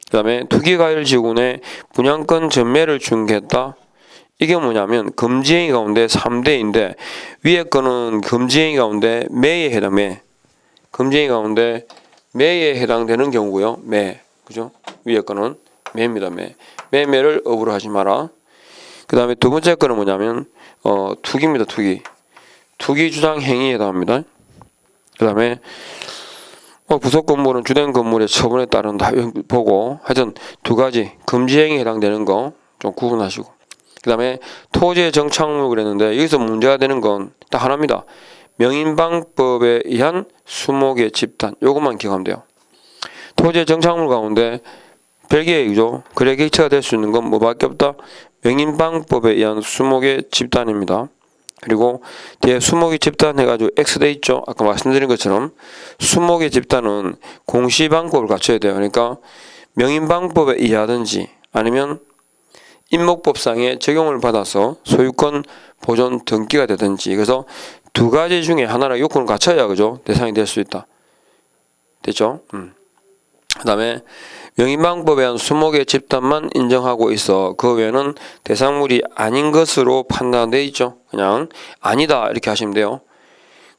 그 다음에 투기과열지구내 분양권 전매를 중개했다. 이게 뭐냐면 금지행위 가운데 3대인데 위에 거는 금지행위 가운데 매에 해당해. 금지행위 가운데 매에 해당되는 경우고요. 매, 그죠? 위에 거는 매입니다. 매매를 업으로 하지 마라. 그 다음에 두 번째 거는 뭐냐면 투기입니다. 투기 주장 행위에 해당합니다. 그 다음에 부속 건물은 주된 건물의 처분에 따른다 보고, 하여튼 두 가지 금지행위에 해당되는 거 좀 구분하시고, 그 다음에 토지의 정착물 그랬는데 여기서 문제가 되는 건 딱 하나입니다. 명인방법에 의한 수목의 집단, 요것만 기억하면 돼요. 토지의 정착물 가운데 별개의, 그죠? 거래 객체가 될 수 있는 건 뭐밖에 없다? 명인방법에 의한 수목의 집단입니다. 그리고 뒤에 수목의 집단 해가지고 X 돼 있죠? 아까 말씀드린 것처럼 수목의 집단은 공시방법을 갖춰야 돼요. 그러니까 명인방법에 의하든지 아니면 임목법상의 적용을 받아서 소유권 보존 등기가 되든지, 그래서 두 가지 중에 하나라 요건을 갖춰야, 그죠? 대상이 될 수 있다. 됐죠? 그 다음에 명인방법에 의한 수목의 집단만 인정하고 있어 그 외에는 대상물이 아닌 것으로 판단되어 있죠. 그냥 아니다 이렇게 하시면 돼요.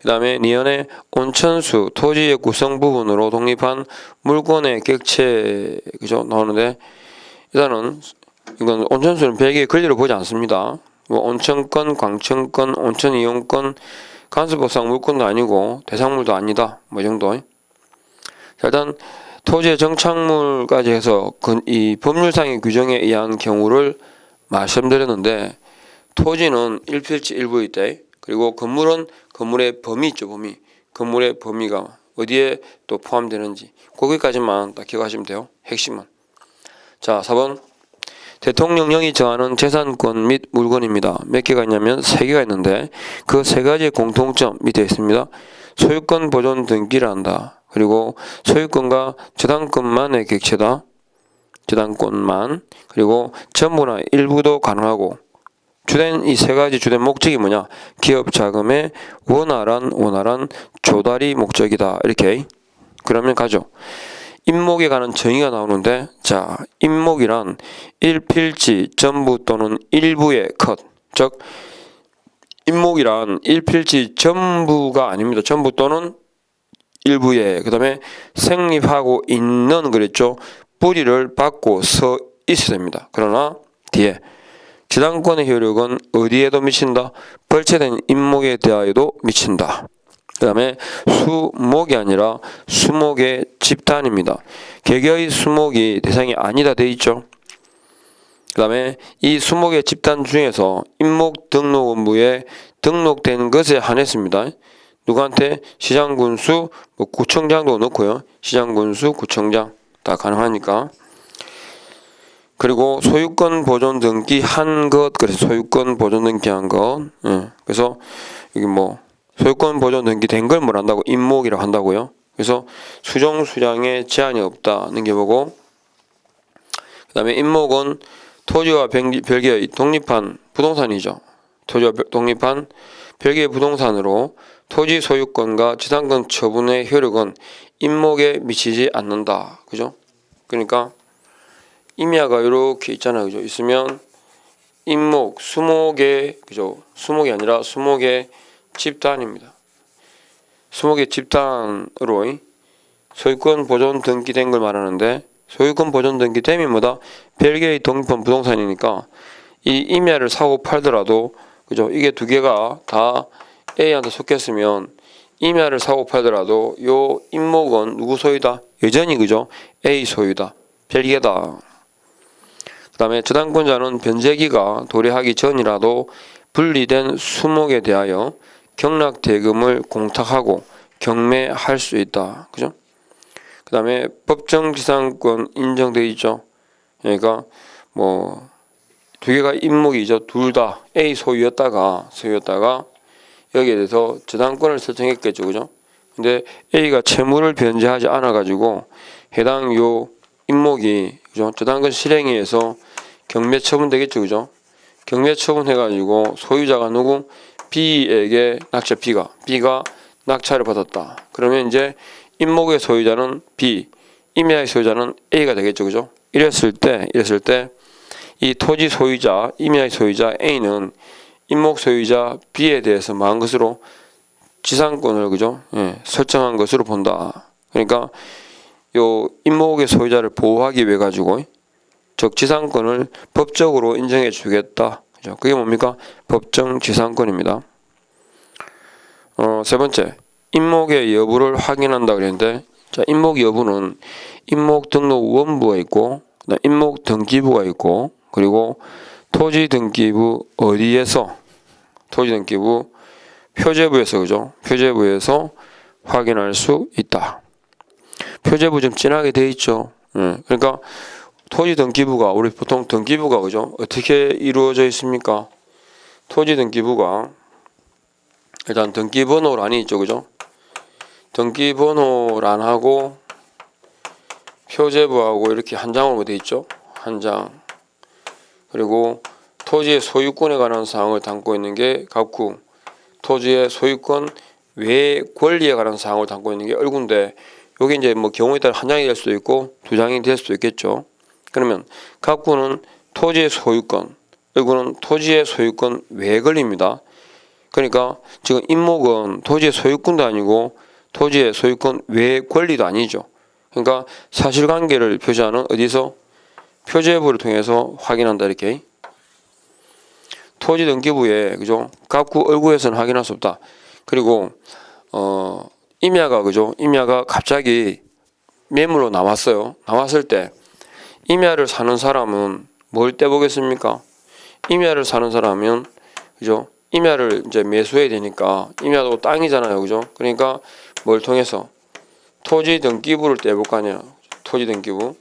그 다음에 니은의 온천수 토지의 구성 부분으로 독립한 물권의 객체, 그죠? 나오는데 일단은 이건 온천수는 별개의 권리를 보지 않습니다. 뭐 온천권, 광천권, 온천이용권, 간수법상 물권도 아니고 대상물도 아니다. 뭐 이 정도. 자, 일단 토지의 정착물까지 해서 이 법률상의 규정에 의한 경우를 말씀드렸는데, 토지는 일필지 일부일 때, 그리고 건물은 건물의 범위 있죠, 범위. 건물의 범위가 어디에 또 포함되는지 거기까지만 딱 기억하시면 돼요. 핵심은. 자, 4번 대통령령이 정하는 재산권 및 물건입니다. 몇 개가 있냐면 3개가 있는데 그 3가지의 공통점 밑에 있습니다. 소유권 보존 등기를 한다. 그리고 소유권과 저당권만의 객체다. 저당권만. 그리고 전부나 일부도 가능하고 주된 이 3가지 주된 목적이 뭐냐? 기업 자금의 원활한 조달이 목적이다. 이렇게. 그러면 가죠. 임목에 관한 정의가 나오는데, 자, 임목이란 일필지 전부 또는 일부의 컷. 즉, 임목이란 일필지 전부가 아닙니다. 전부 또는 일부의. 그 다음에 성립하고 있는, 그랬죠. 뿌리를 받고 서 있어야 됩니다. 그러나 뒤에 저당권의 효력은 어디에도 미친다? 벌채된 임목에 대하여도 미친다. 그 다음에 수목이 아니라 수목의 집단입니다. 개개의 수목이 대상이 아니다 돼 있죠. 그 다음에 이 수목의 집단 중에서 임목 등록원부에 등록된 것에 한했습니다. 누구한테? 시장군수, 구청장도 넣고요. 시장군수, 구청장 다 가능하니까. 그리고 소유권 보존 등기 한 것, 그래서 소유권 보존 등기 한 것. 그래서 여기 소유권 보존 등기 된 걸 뭘 한다고? 임목이라고 한다고요. 그래서 수종 수량에 제한이 없다는 게 뭐고, 그 다음에 임목은 토지와 별개의 독립한 부동산이죠. 토지와 독립한 별개의 부동산으로 토지 소유권과 지상권 처분의 효력은 임목에 미치지 않는다. 그죠? 그러니까 임야가 이렇게 있잖아요. 그죠? 있으면 임목, 수목의, 그죠? 수목이 아니라 수목의 집단입니다. 수목의 집단으로 소유권 보존 등기된 걸 말하는데, 소유권 보존 등기됨이 뭐다? 별개의 독립한 부동산이니까 이 임야를 사고 팔더라도, 그죠? 이게 두 개가 다 A한테 속했으면 임야를 사고 팔더라도 요 임목은 누구 소유다? 여전히, 그죠? A 소유다. 별개다. 그 다음에 저당권자는 변제기가 도래하기 전이라도 분리된 수목에 대하여 경락대금을 공탁하고 경매할 수 있다. 그죠? 그 다음에 법정지상권 인정되어 있죠. 그러니까 두 개가 임목이죠. 둘 다 A 소유였다가 여기에 대해서 저당권을 설정했겠죠. 그죠? 근데 A가 채무를 변제하지 않아 가지고 해당 요 임목이, 그죠? 저당권 실행에 의해서 경매 처분되겠죠. 그죠? 경매 처분해가지고 소유자가 누구? B에게 낙찰 B가 낙찰을 받았다. 그러면 이제 임목의 소유자는 B, 임야의 소유자는 A가 되겠죠. 그죠? 이랬을 때 이 토지 소유자, 임야의 소유자 A는 임목 소유자 B에 대해서 뭐한 것으로? 지상권을, 그죠? 설정한 것으로 본다. 그러니까 요 임목의 소유자를 보호하기 위해 가지고 즉 지상권을 법적으로 인정해 주겠다. 그죠? 그게 뭡니까? 법정 지상권입니다. 세 번째, 임목의 여부를 확인한다 그랬는데, 자, 임목 여부는 임목 등록 원부가 있고, 그다음 임목 등기부가 있고, 그리고 토지 등기부 어디에서? 토지 등기부 표제부에서, 그죠? 표제부에서 확인할 수 있다. 표제부 좀 진하게 돼 있죠. 그러니까 토지 등기부가, 우리 보통 등기부가, 그죠? 어떻게 이루어져 있습니까? 토지 등기부가 일단 등기번호란이 있죠. 그죠? 등기번호란하고 표제부하고 이렇게 한 장으로 돼 있죠. 한 장. 그리고 토지의 소유권에 관한 사항을 담고 있는 게 갑구, 토지의 소유권 외 권리에 관한 사항을 담고 있는 게 얼군데, 여기 이제 경우에 따라 한 장이 될 수도 있고 두 장이 될 수도 있겠죠. 그러면 갑구는 토지의 소유권, 얼구는 토지의 소유권 외 권리입니다. 그러니까 지금 임목은 토지의 소유권도 아니고 토지의 소유권 외 권리도 아니죠. 그러니까 사실관계를 표시하는 어디서? 표제부를 통해서 확인한다. 이렇게. 토지 등기부에, 그죠? 갑구 얼구에서는 확인할 수 없다. 그리고 임야가, 그죠? 임야가 갑자기 매물로 나왔어요. 나왔을 때 임야를 사는 사람은 뭘 떼보겠습니까? 임야를 사는 사람은, 그죠? 임야를 이제 매수해야 되니까, 임야도 땅이잖아요. 그죠? 그러니까 뭘 통해서? 토지 등기부를 떼볼 거 아니야. 토지 등기부.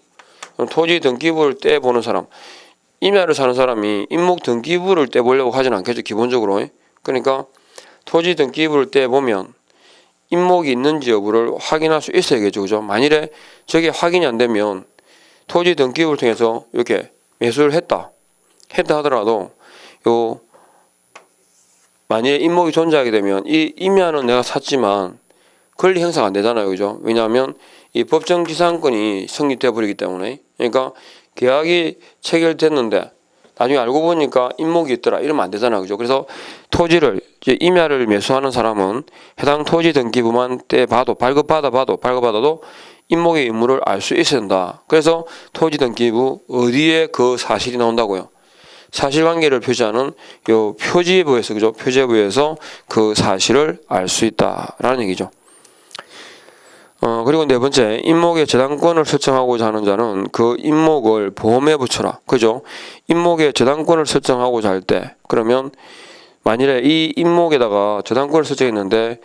그럼 토지 등기부를 떼보는 사람, 임야를 사는 사람이 임목 등기부를 떼보려고 하진 않겠죠, 기본적으로. 그러니까 토지 등기부를 떼보면 임목이 있는지 여부를 확인할 수 있어야겠죠, 그죠? 만일에 저게 확인이 안 되면 토지 등기부를 통해서 이렇게 매수를 했다 하더라도 만약에 임목이 존재하게 되면 이 임야는 내가 샀지만 권리 행사가 안 되잖아요, 그죠? 왜냐하면 이 법정지상권이 성립돼 버리기 때문에. 그러니까 계약이 체결됐는데 나중에 알고 보니까 임목이 있더라 이러면 안 되잖아요, 그죠? 그래서 토지를 이제 임야를 매수하는 사람은 해당 토지 등기부만 떼봐도 발급받아도 임목의 의무를 알 수 있어야 된다. 그래서 토지 등기부 어디에 그 사실이 나온다고요? 사실관계를 표시하는 요 표지부에서, 그죠? 표지부에서 그 사실을 알 수 있다라는 얘기죠. 그리고 네 번째, 임목의 저당권을 설정하고자 하는 자는 그 임목을 보험에 붙여라. 그죠? 임목의 저당권을 설정하고자 할 때, 그러면 만일에 이 임목에다가 저당권을 설정했는데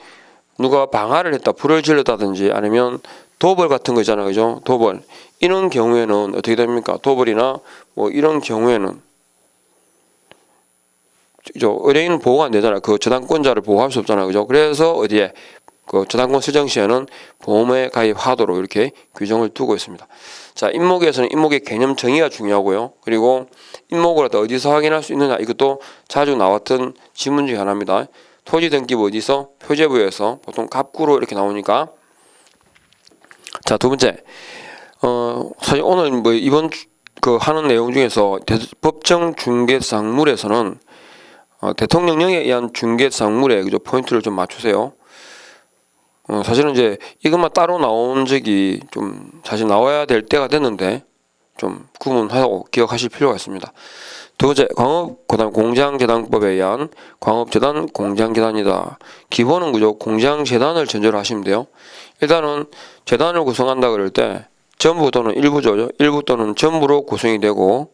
누가 방화를 했다, 불을 질렀다든지 아니면 도벌 같은 거 있잖아요, 그죠? 도벌. 이런 경우에는 어떻게 됩니까? 도벌이나 뭐 이런 경우에는 의뢰인은 보호가 안 되잖아요. 그 저당권자를 보호할 수 없잖아요, 그죠? 그래서 어디에 그 저당권 설정 시에는 보험에 가입하도록 이렇게 규정을 두고 있습니다. 자, 임목에서는 임목의 개념 정의가 중요하고요. 그리고 임목을 어디서 확인할 수 있느냐, 이것도 자주 나왔던 지문 중에 하나입니다. 토지 등기부 어디서? 표제부에서. 보통 갑구로 이렇게 나오니까. 자, 두 번째, 사실 오늘 뭐 이번 그 하는 내용 중에서 법정 중개상물에서는 대통령령에 의한 중개상물에 그죠, 포인트를 좀 맞추세요. 사실은 이제 이것만 따로 나온 적이 좀 사실 나와야 될 때가 됐는데 좀 구분하고 기억하실 필요가 있습니다. 두 번째, 광업 그다음 공장재단법에 의한 광업재단 공장재단이다. 기본은 그죠, 공장재단을 전제로 하시면 돼요. 일단은 재단을 구성한다 그럴 때 전부 또는 일부죠. 일부 또는 전부로 구성이 되고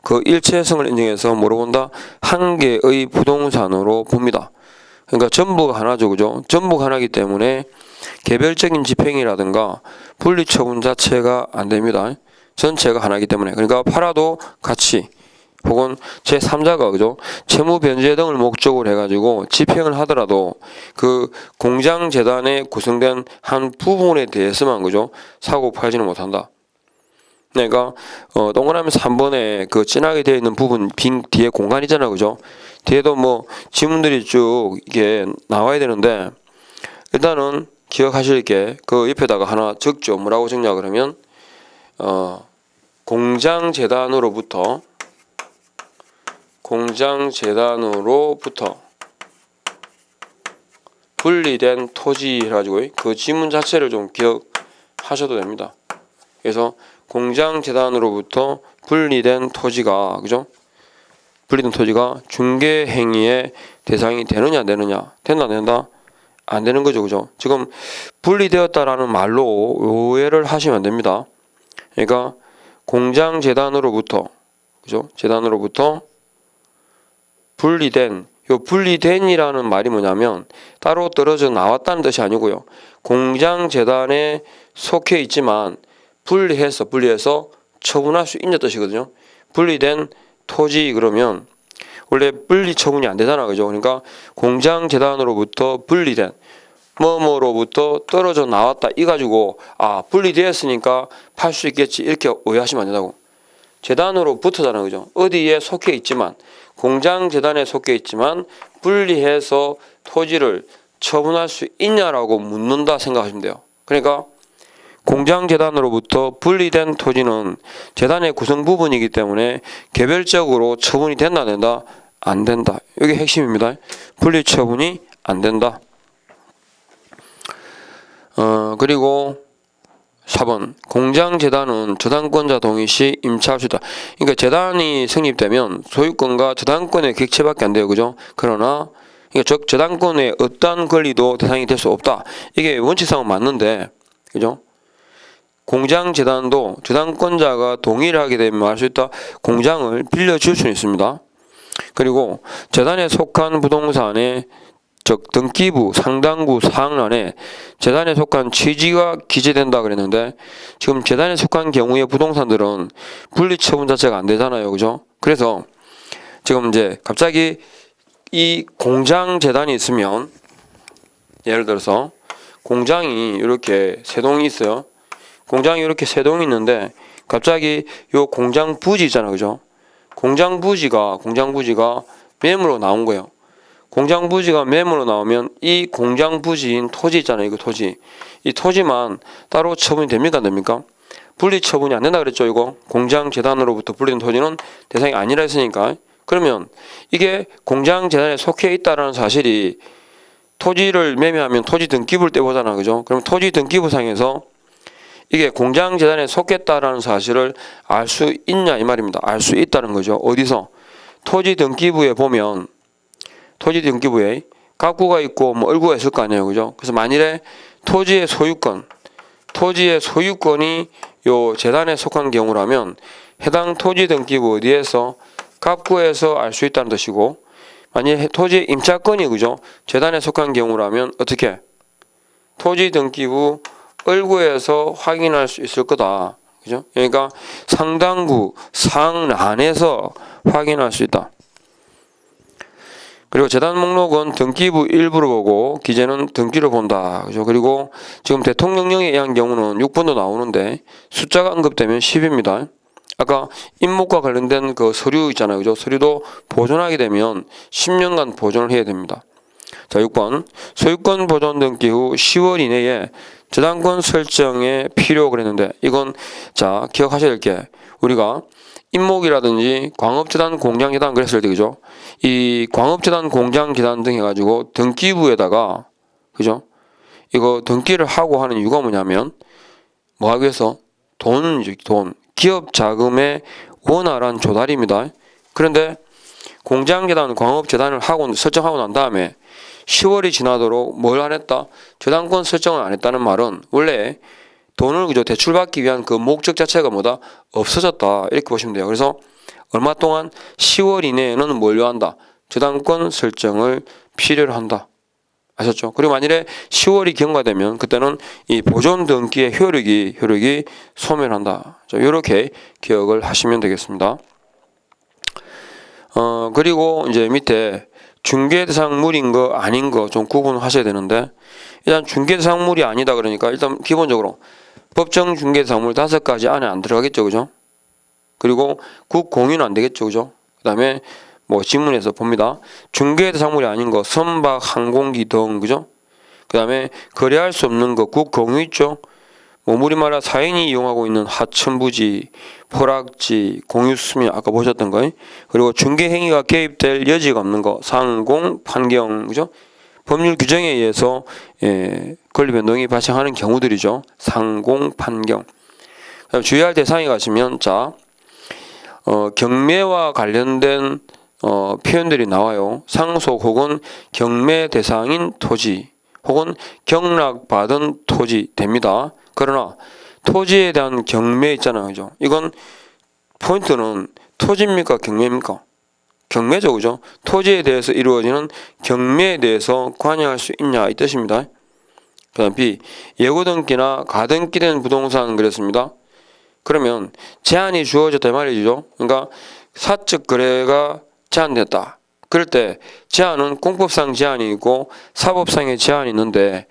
그 일체성을 인정해서 뭐로 본다? 한 개의 부동산으로 봅니다. 그러니까 전부가 하나죠, 그죠? 전부가 하나이기 때문에 개별적인 집행이라든가 분리처분 자체가 안 됩니다. 전체가 하나이기 때문에. 그러니까 팔아도 같이 혹은 제3자가 그죠, 채무 변제 등을 목적으로 해가지고 집행을 하더라도 그 공장재단에 구성된 한 부분에 대해서만 그죠, 사고 팔지는 못한다. 그러니까 동그라미 3번에 그 진하게 되어 있는 부분 빈 뒤에 공간이잖아요, 그죠? 뒤에도 뭐 지문들이 쭉 이게 나와야 되는데 일단은 기억하실 게 그 옆에다가 하나 적죠. 뭐라고 적냐 그러면 공장재단으로부터 분리된 토지 해가지고 그 지문 자체를 좀 기억하셔도 됩니다. 그래서 공장재단으로부터 분리된 토지가 그죠? 분리된 토지가 중개행위의 대상이 되느냐 안 되느냐, 된다 안 된다? 안 되는 거죠, 그죠? 지금 분리되었다라는 말로 오해를 하시면 안 됩니다. 그러니까 공장재단으로부터 그죠? 재단으로부터 분리된, 요 분리된이라는 말이 뭐냐면 따로 떨어져 나왔다는 뜻이 아니고요. 공장재단에 속해 있지만 분리해서 처분할 수 있는 뜻이거든요. 분리된 토지 그러면 원래 분리 처분이 안 되잖아, 그죠? 그러니까 공장재단으로부터 분리된 뭐뭐로부터 떨어져 나왔다 이 가지고 분리되었으니까 팔 수 있겠지 이렇게 오해하시면 안 된다고. 재단으로부터잖아, 그죠? 어디에 속해 있지만 공장재단에 속해 있지만 분리해서 토지를 처분할 수 있냐라고 묻는다 생각하시면 돼요. 그러니까 공장재단으로부터 분리된 토지는 재단의 구성 부분이기 때문에 개별적으로 처분이 된다 안 된다? 안 된다. 이게 핵심입니다. 분리 처분이 안 된다. 그리고 4번 공장재단은 저당권자 동의 시 임차할 수 있다. 그러니까 재단이 성립되면 소유권과 저당권의 객체밖에 안 돼요, 그죠? 그러나 즉 저당권의 어떠한 권리도 대상이 될 수 없다. 이게 원칙상은 맞는데, 그죠? 공장재단도 저당권자가 동의를 하게 되면 할 수 있다. 공장을 빌려줄 수는 있습니다. 그리고 재단에 속한 부동산의 즉 등기부 상당부 사항란에 재단에 속한 취지가 기재된다 그랬는데 지금 재단에 속한 경우의 부동산들은 분리처분 자체가 안 되잖아요, 그죠? 그래서 지금 이제 갑자기 이 공장 재단이 있으면 예를 들어서 공장이 이렇게 세 동이 있어요. 공장이 이렇게 세 동이 있는데 갑자기 요 공장 부지 있잖아요. 그죠? 공장 부지가 매물로 나온 거예요. 공장 부지가 매물로 나오면 이 공장 부지인 토지 있잖아요. 이거 토지. 이 토지만 따로 처분이 됩니까? 안 됩니까? 분리 처분이 안 된다 그랬죠. 이거 공장 재단으로부터 분리된 토지는 대상이 아니라 했으니까. 그러면 이게 공장 재단에 속해 있다라는 사실이 토지를 매매하면 토지 등기부를 떼보잖아. 그죠? 그럼 토지 등기부상에서 이게 공장 재단에 속했다라는 사실을 알 수 있냐 이 말입니다. 알 수 있다는 거죠. 어디서? 토지 등기부에 보면 토지 등기부에 갑구가 있고 뭐 을구가 있을 거 아니에요. 그죠? 그래서 만일에 토지의 소유권이 요 재단에 속한 경우라면 해당 토지 등기부 어디에서 갑구에서 알 수 있다는 뜻이고, 만약에 토지의 임차권이 그죠? 재단에 속한 경우라면 어떻게? 토지 등기부 을구에서 확인할 수 있을 거다. 그죠? 그러니까 상당구, 상란에서 확인할 수 있다. 그리고 재단 목록은 등기부 일부를 보고 기재는 등기를 본다. 그죠? 그리고 지금 대통령령에 의한 경우는 6번도 나오는데 숫자가 언급되면 10입니다. 아까 임목과 관련된 그 서류 있잖아요. 그죠? 서류도 보존하게 되면 10년간 보존을 해야 됩니다. 자, 6번. 소유권 보존 등기 후 10월 이내에 저당권 설정에 필요 그랬는데 이건 자, 기억하셔야 될 게 우리가 임목이라든지 광업재단, 공장재단 그랬을 때 그죠? 이 광업재단, 공장재단 등 해가지고 등기부에다가 그죠? 이거 등기를 하고 하는 이유가 뭐냐면 뭐 하기 위해서 돈, 기업 자금의 원활한 조달입니다. 그런데 공장재단, 광업재단을 하고 설정하고 난 다음에 10월이 지나도록 뭘 안 했다? 저당권 설정을 안 했다는 말은 원래 돈을 그저 대출받기 위한 그 목적 자체가 뭐다? 없어졌다. 이렇게 보시면 돼요. 그래서 얼마 동안 10월 이내에는 뭘 요한다? 저당권 설정을 필요로 한다. 아셨죠? 그리고 만일에 10월이 경과되면 그때는 이 보존 등기의 효력이 소멸한다. 이렇게 기억을 하시면 되겠습니다. 그리고 이제 밑에 중개 대상물인 거 아닌 거 좀 구분하셔야 되는데 일단 중개 대상물이 아니다 그러니까 일단 기본적으로 법정 중개 대상물 5가지 안에 안 들어가겠죠. 그죠? 그리고 국공유는 안 되겠죠. 그죠? 그 다음에 뭐 지문에서 봅니다. 중개 대상물이 아닌 거 선박, 항공기 등 그죠? 그 다음에 거래할 수 없는 거 국공유 있죠. 뭐 우리말로 사인이 이용하고 있는 하천부지, 포락지, 공유수면 아까 보셨던 거. 그리고 중개 행위가 개입될 여지가 없는 거 상공, 판경 그죠? 법률 규정에 의해서 권리 변동이 발생하는 경우들이죠. 상공, 판경. 그다음 주의할 대상에 가시면 자 경매와 관련된 표현들이 나와요. 상속 혹은 경매 대상인 토지 혹은 경락받은 토지 됩니다. 그러나 토지에 대한 경매 있잖아요. 그죠? 이건 포인트는 토지입니까? 경매입니까? 경매죠. 그죠? 토지에 대해서 이루어지는 경매에 대해서 관여할 수 있냐 이 뜻입니다. 그 다음 B. 예고등기나 가등기된 부동산 그랬습니다. 그러면 제한이 주어졌다 이 말이죠. 그러니까 사적 거래가 제한됐다. 그럴 때 제한은 공법상 제한이 있고 사법상의 제한이 있는데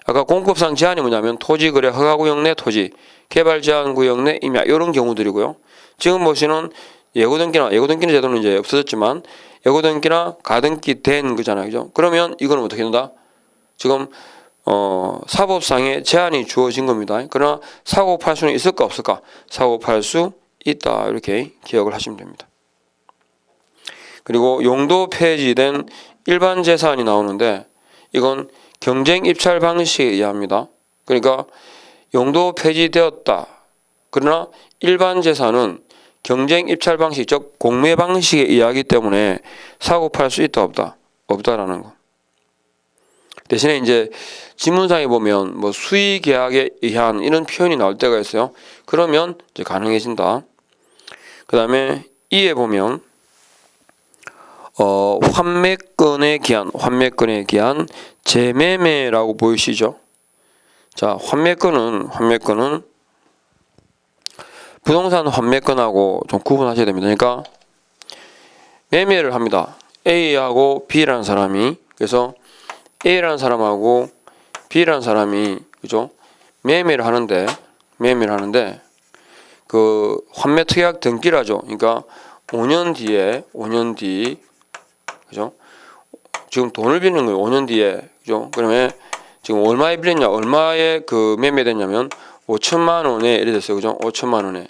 아까 공법상 제한이 뭐냐면 토지거래 허가구역 내 토지, 개발제한구역 내 임야 이런 경우들이고요. 지금 보시는 예고등기는 제도는 이제 없어졌지만 예고등기나 가등기 된 거잖아요. 그죠? 그러면 이거는 어떻게 된다? 지금 사법상의 제한이 주어진 겁니다. 그러나 사고 팔 수는 있을까 없을까? 사고 팔 수 있다. 이렇게 기억을 하시면 됩니다. 그리고 용도 폐지된 일반 재산이 나오는데 이건 경쟁 입찰 방식에 의합니다. 그러니까 용도 폐지되었다. 그러나 일반 재산은 경쟁 입찰 방식, 즉 공매 방식에 의하기 때문에 사고 팔 수 있다 없다? 없다라는 거. 대신에 이제 지문상에 보면 뭐 수의 계약에 의한 이런 표현이 나올 때가 있어요. 그러면 이제 가능해진다. 그 다음에 이에 보면 환매권의 기한 재매매라고 보이시죠? 자, 환매권은 부동산 환매권하고 좀 구분하셔야 됩니다. 그러니까 매매를 합니다. A하고 B라는 사람이. 그래서 A라는 사람하고 B라는 사람이 그죠? 매매를 하는데 그 환매 특약 등기를 하죠. 그러니까 5년 뒤 그죠? 지금 돈을 빌리는 거예요. 5년 뒤에. 그죠? 그러면 지금 얼마에 빌렸냐? 얼마에 그 매매됐냐면 5천만 원에 이래 됐어요. 그죠? 5천만 원에.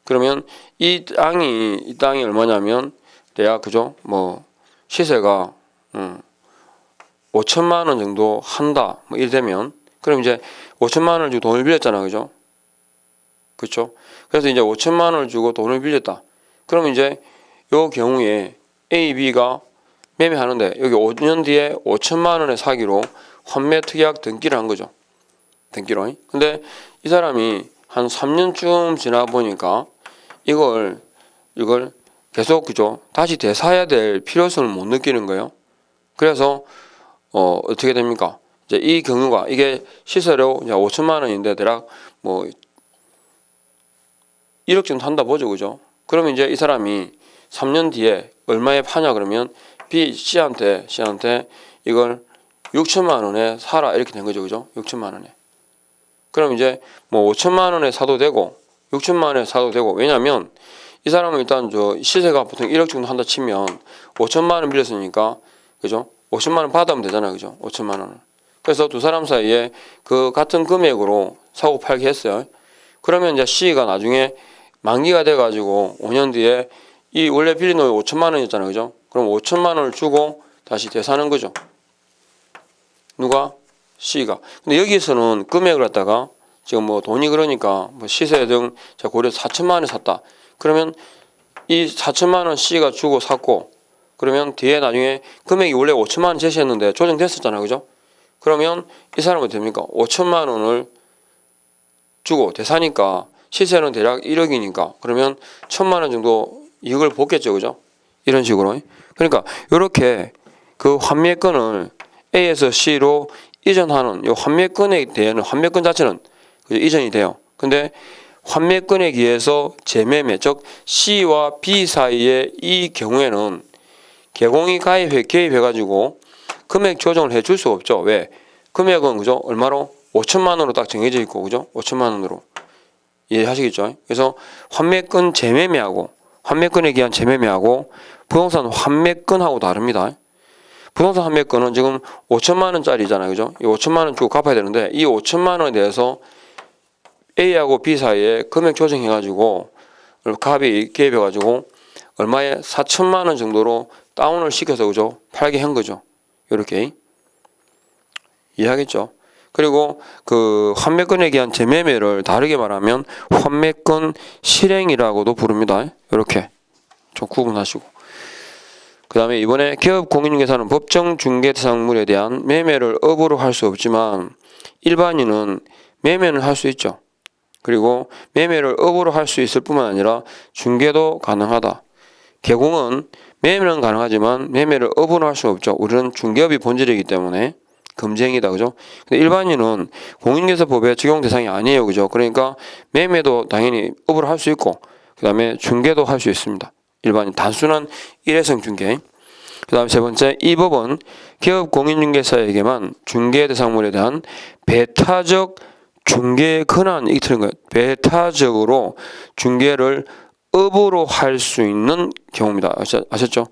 그러면 이 땅이 얼마냐면 대략 그죠? 뭐 시세가 5천만 원 정도 한다. 뭐 이래 되면 그럼 이제 5천만 원을 주고 돈을 빌렸잖아. 그죠? 그렇죠? 그래서 이제 5천만 원을 주고 돈을 빌렸다. 그럼 이제 요 경우에 A, B가 매매하는데 여기 5년 뒤에 5천만 원에 사기로 환매 특약 등기를 한 거죠. 등기로. 근데 이 사람이 한 3년쯤 지나 보니까 이걸 계속 그죠? 다시 되사야 될 필요성을 못 느끼는 거예요. 그래서 어떻게 됩니까? 이제 이 경우가 이게 시세로 이제 5천만 원인데 대략 뭐 1억 정도 한다 보죠. 그죠? 그러면 이제 이 사람이 3년 뒤에 얼마에 파냐 그러면 C한테 이걸 6천만 원에 사라 이렇게 된 거죠. 그죠? 6천만 원에. 그럼 이제 뭐 5천만 원에 사도 되고 6천만 원에 사도 되고 왜냐면 이 사람은 일단 저 시세가 보통 1억 정도 한다 치면 5천만 원 빌렸으니까 그죠? 50만 원 받으면 되잖아요. 그죠? 5천만 원을. 그래서 두 사람 사이에 그 같은 금액으로 사고 팔기 했어요. 그러면 이제 C가 나중에 만기가 돼가지고 5년 뒤에 이 원래 빌린 돈이 5천만 원이었잖아요. 그죠? 그럼 5천만 원을 주고 다시 되사는 거죠. 누가? C가. 근데 여기서는 금액을 갖다가 지금 뭐 돈이 그러니까 뭐 시세 등 고려 4천만 원에 샀다. 그러면 이 4천만 원 C가 주고 샀고 그러면 뒤에 나중에 금액이 원래 5천만 원 제시했는데 조정됐었잖아요. 그죠? 그러면 이 사람은 됩니까? 5천만 원을 주고 대사니까 시세는 대략 1억이니까 그러면 1천만 원 정도 이익을 보겠죠. 그죠? 이런 식으로. 그러니까 이렇게 그 환매권을 A에서 C로 이전하는 이 환매권에 대한 환매권 자체는 그죠? 이전이 돼요. 근데 환매권에 의해서 재매매 즉 C와 B 사이에 이 경우에는 개공이 개입해가지고 금액 조정을 해줄 수 없죠. 왜? 금액은 그죠? 얼마로? 5천만 원으로 딱 정해져 있고 그죠? 5천만 원으로 이해하시겠죠? 그래서 환매권 재매매하고 환매권에 의한 재매매하고 부동산 환매권하고 다릅니다. 부동산 환매권은 지금 5천만 원짜리잖아요. 그죠? 이 5천만 원 주고 갚아야 되는데 이 5천만 원에 대해서 A하고 B 사이에 금액 조정해가지고 갑이 개입해가지고 얼마에 4천만 원 정도로 다운을 시켜서 그죠? 팔게 한 거죠. 이렇게 이해하겠죠? 그리고 그 환매권에 의한 재매매를 다르게 말하면 환매권 실행이라고도 부릅니다. 이렇게 좀 구분하시고. 그 다음에 이번에 기업 공인중개사는 법정 중개 대상물에 대한 매매를 업으로 할 수 없지만 일반인은 매매는 할 수 있죠. 그리고 매매를 업으로 할 수 있을 뿐만 아니라 중개도 가능하다. 개공은 매매는 가능하지만 매매를 업으로 할 수 없죠. 우리는 중개업이 본질이기 때문에 금지행위다. 그죠? 근데 일반인은 공인중개사법의 적용 대상이 아니에요. 그죠? 그러니까 매매도 당연히 업으로 할 수 있고 그 다음에 중개도 할 수 있습니다. 일반인 단순한 일회성 중개. 그 다음 세 번째, 이 법은 기업 공인중개사에게만 중개 대상물에 대한 배타적 중개 권한이 틀린 거예요. 배타적으로 중개를 업으로 할 수 있는 경우입니다. 아셨죠?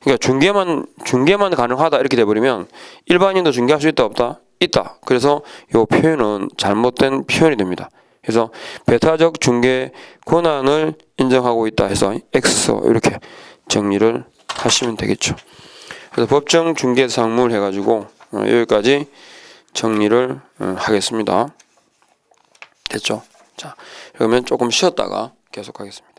그러니까 중개만 가능하다 이렇게 돼버리면 일반인도 중개할 수 있다 없다? 있다. 그래서 이 표현은 잘못된 표현이 됩니다. 그래서 배타적 중개 권한을 인정하고 있다 해서 X 이렇게 정리를 하시면 되겠죠. 그래서 법정 중개 상물 해가지고 여기까지 정리를 하겠습니다. 됐죠? 자, 그러면 조금 쉬었다가 계속하겠습니다.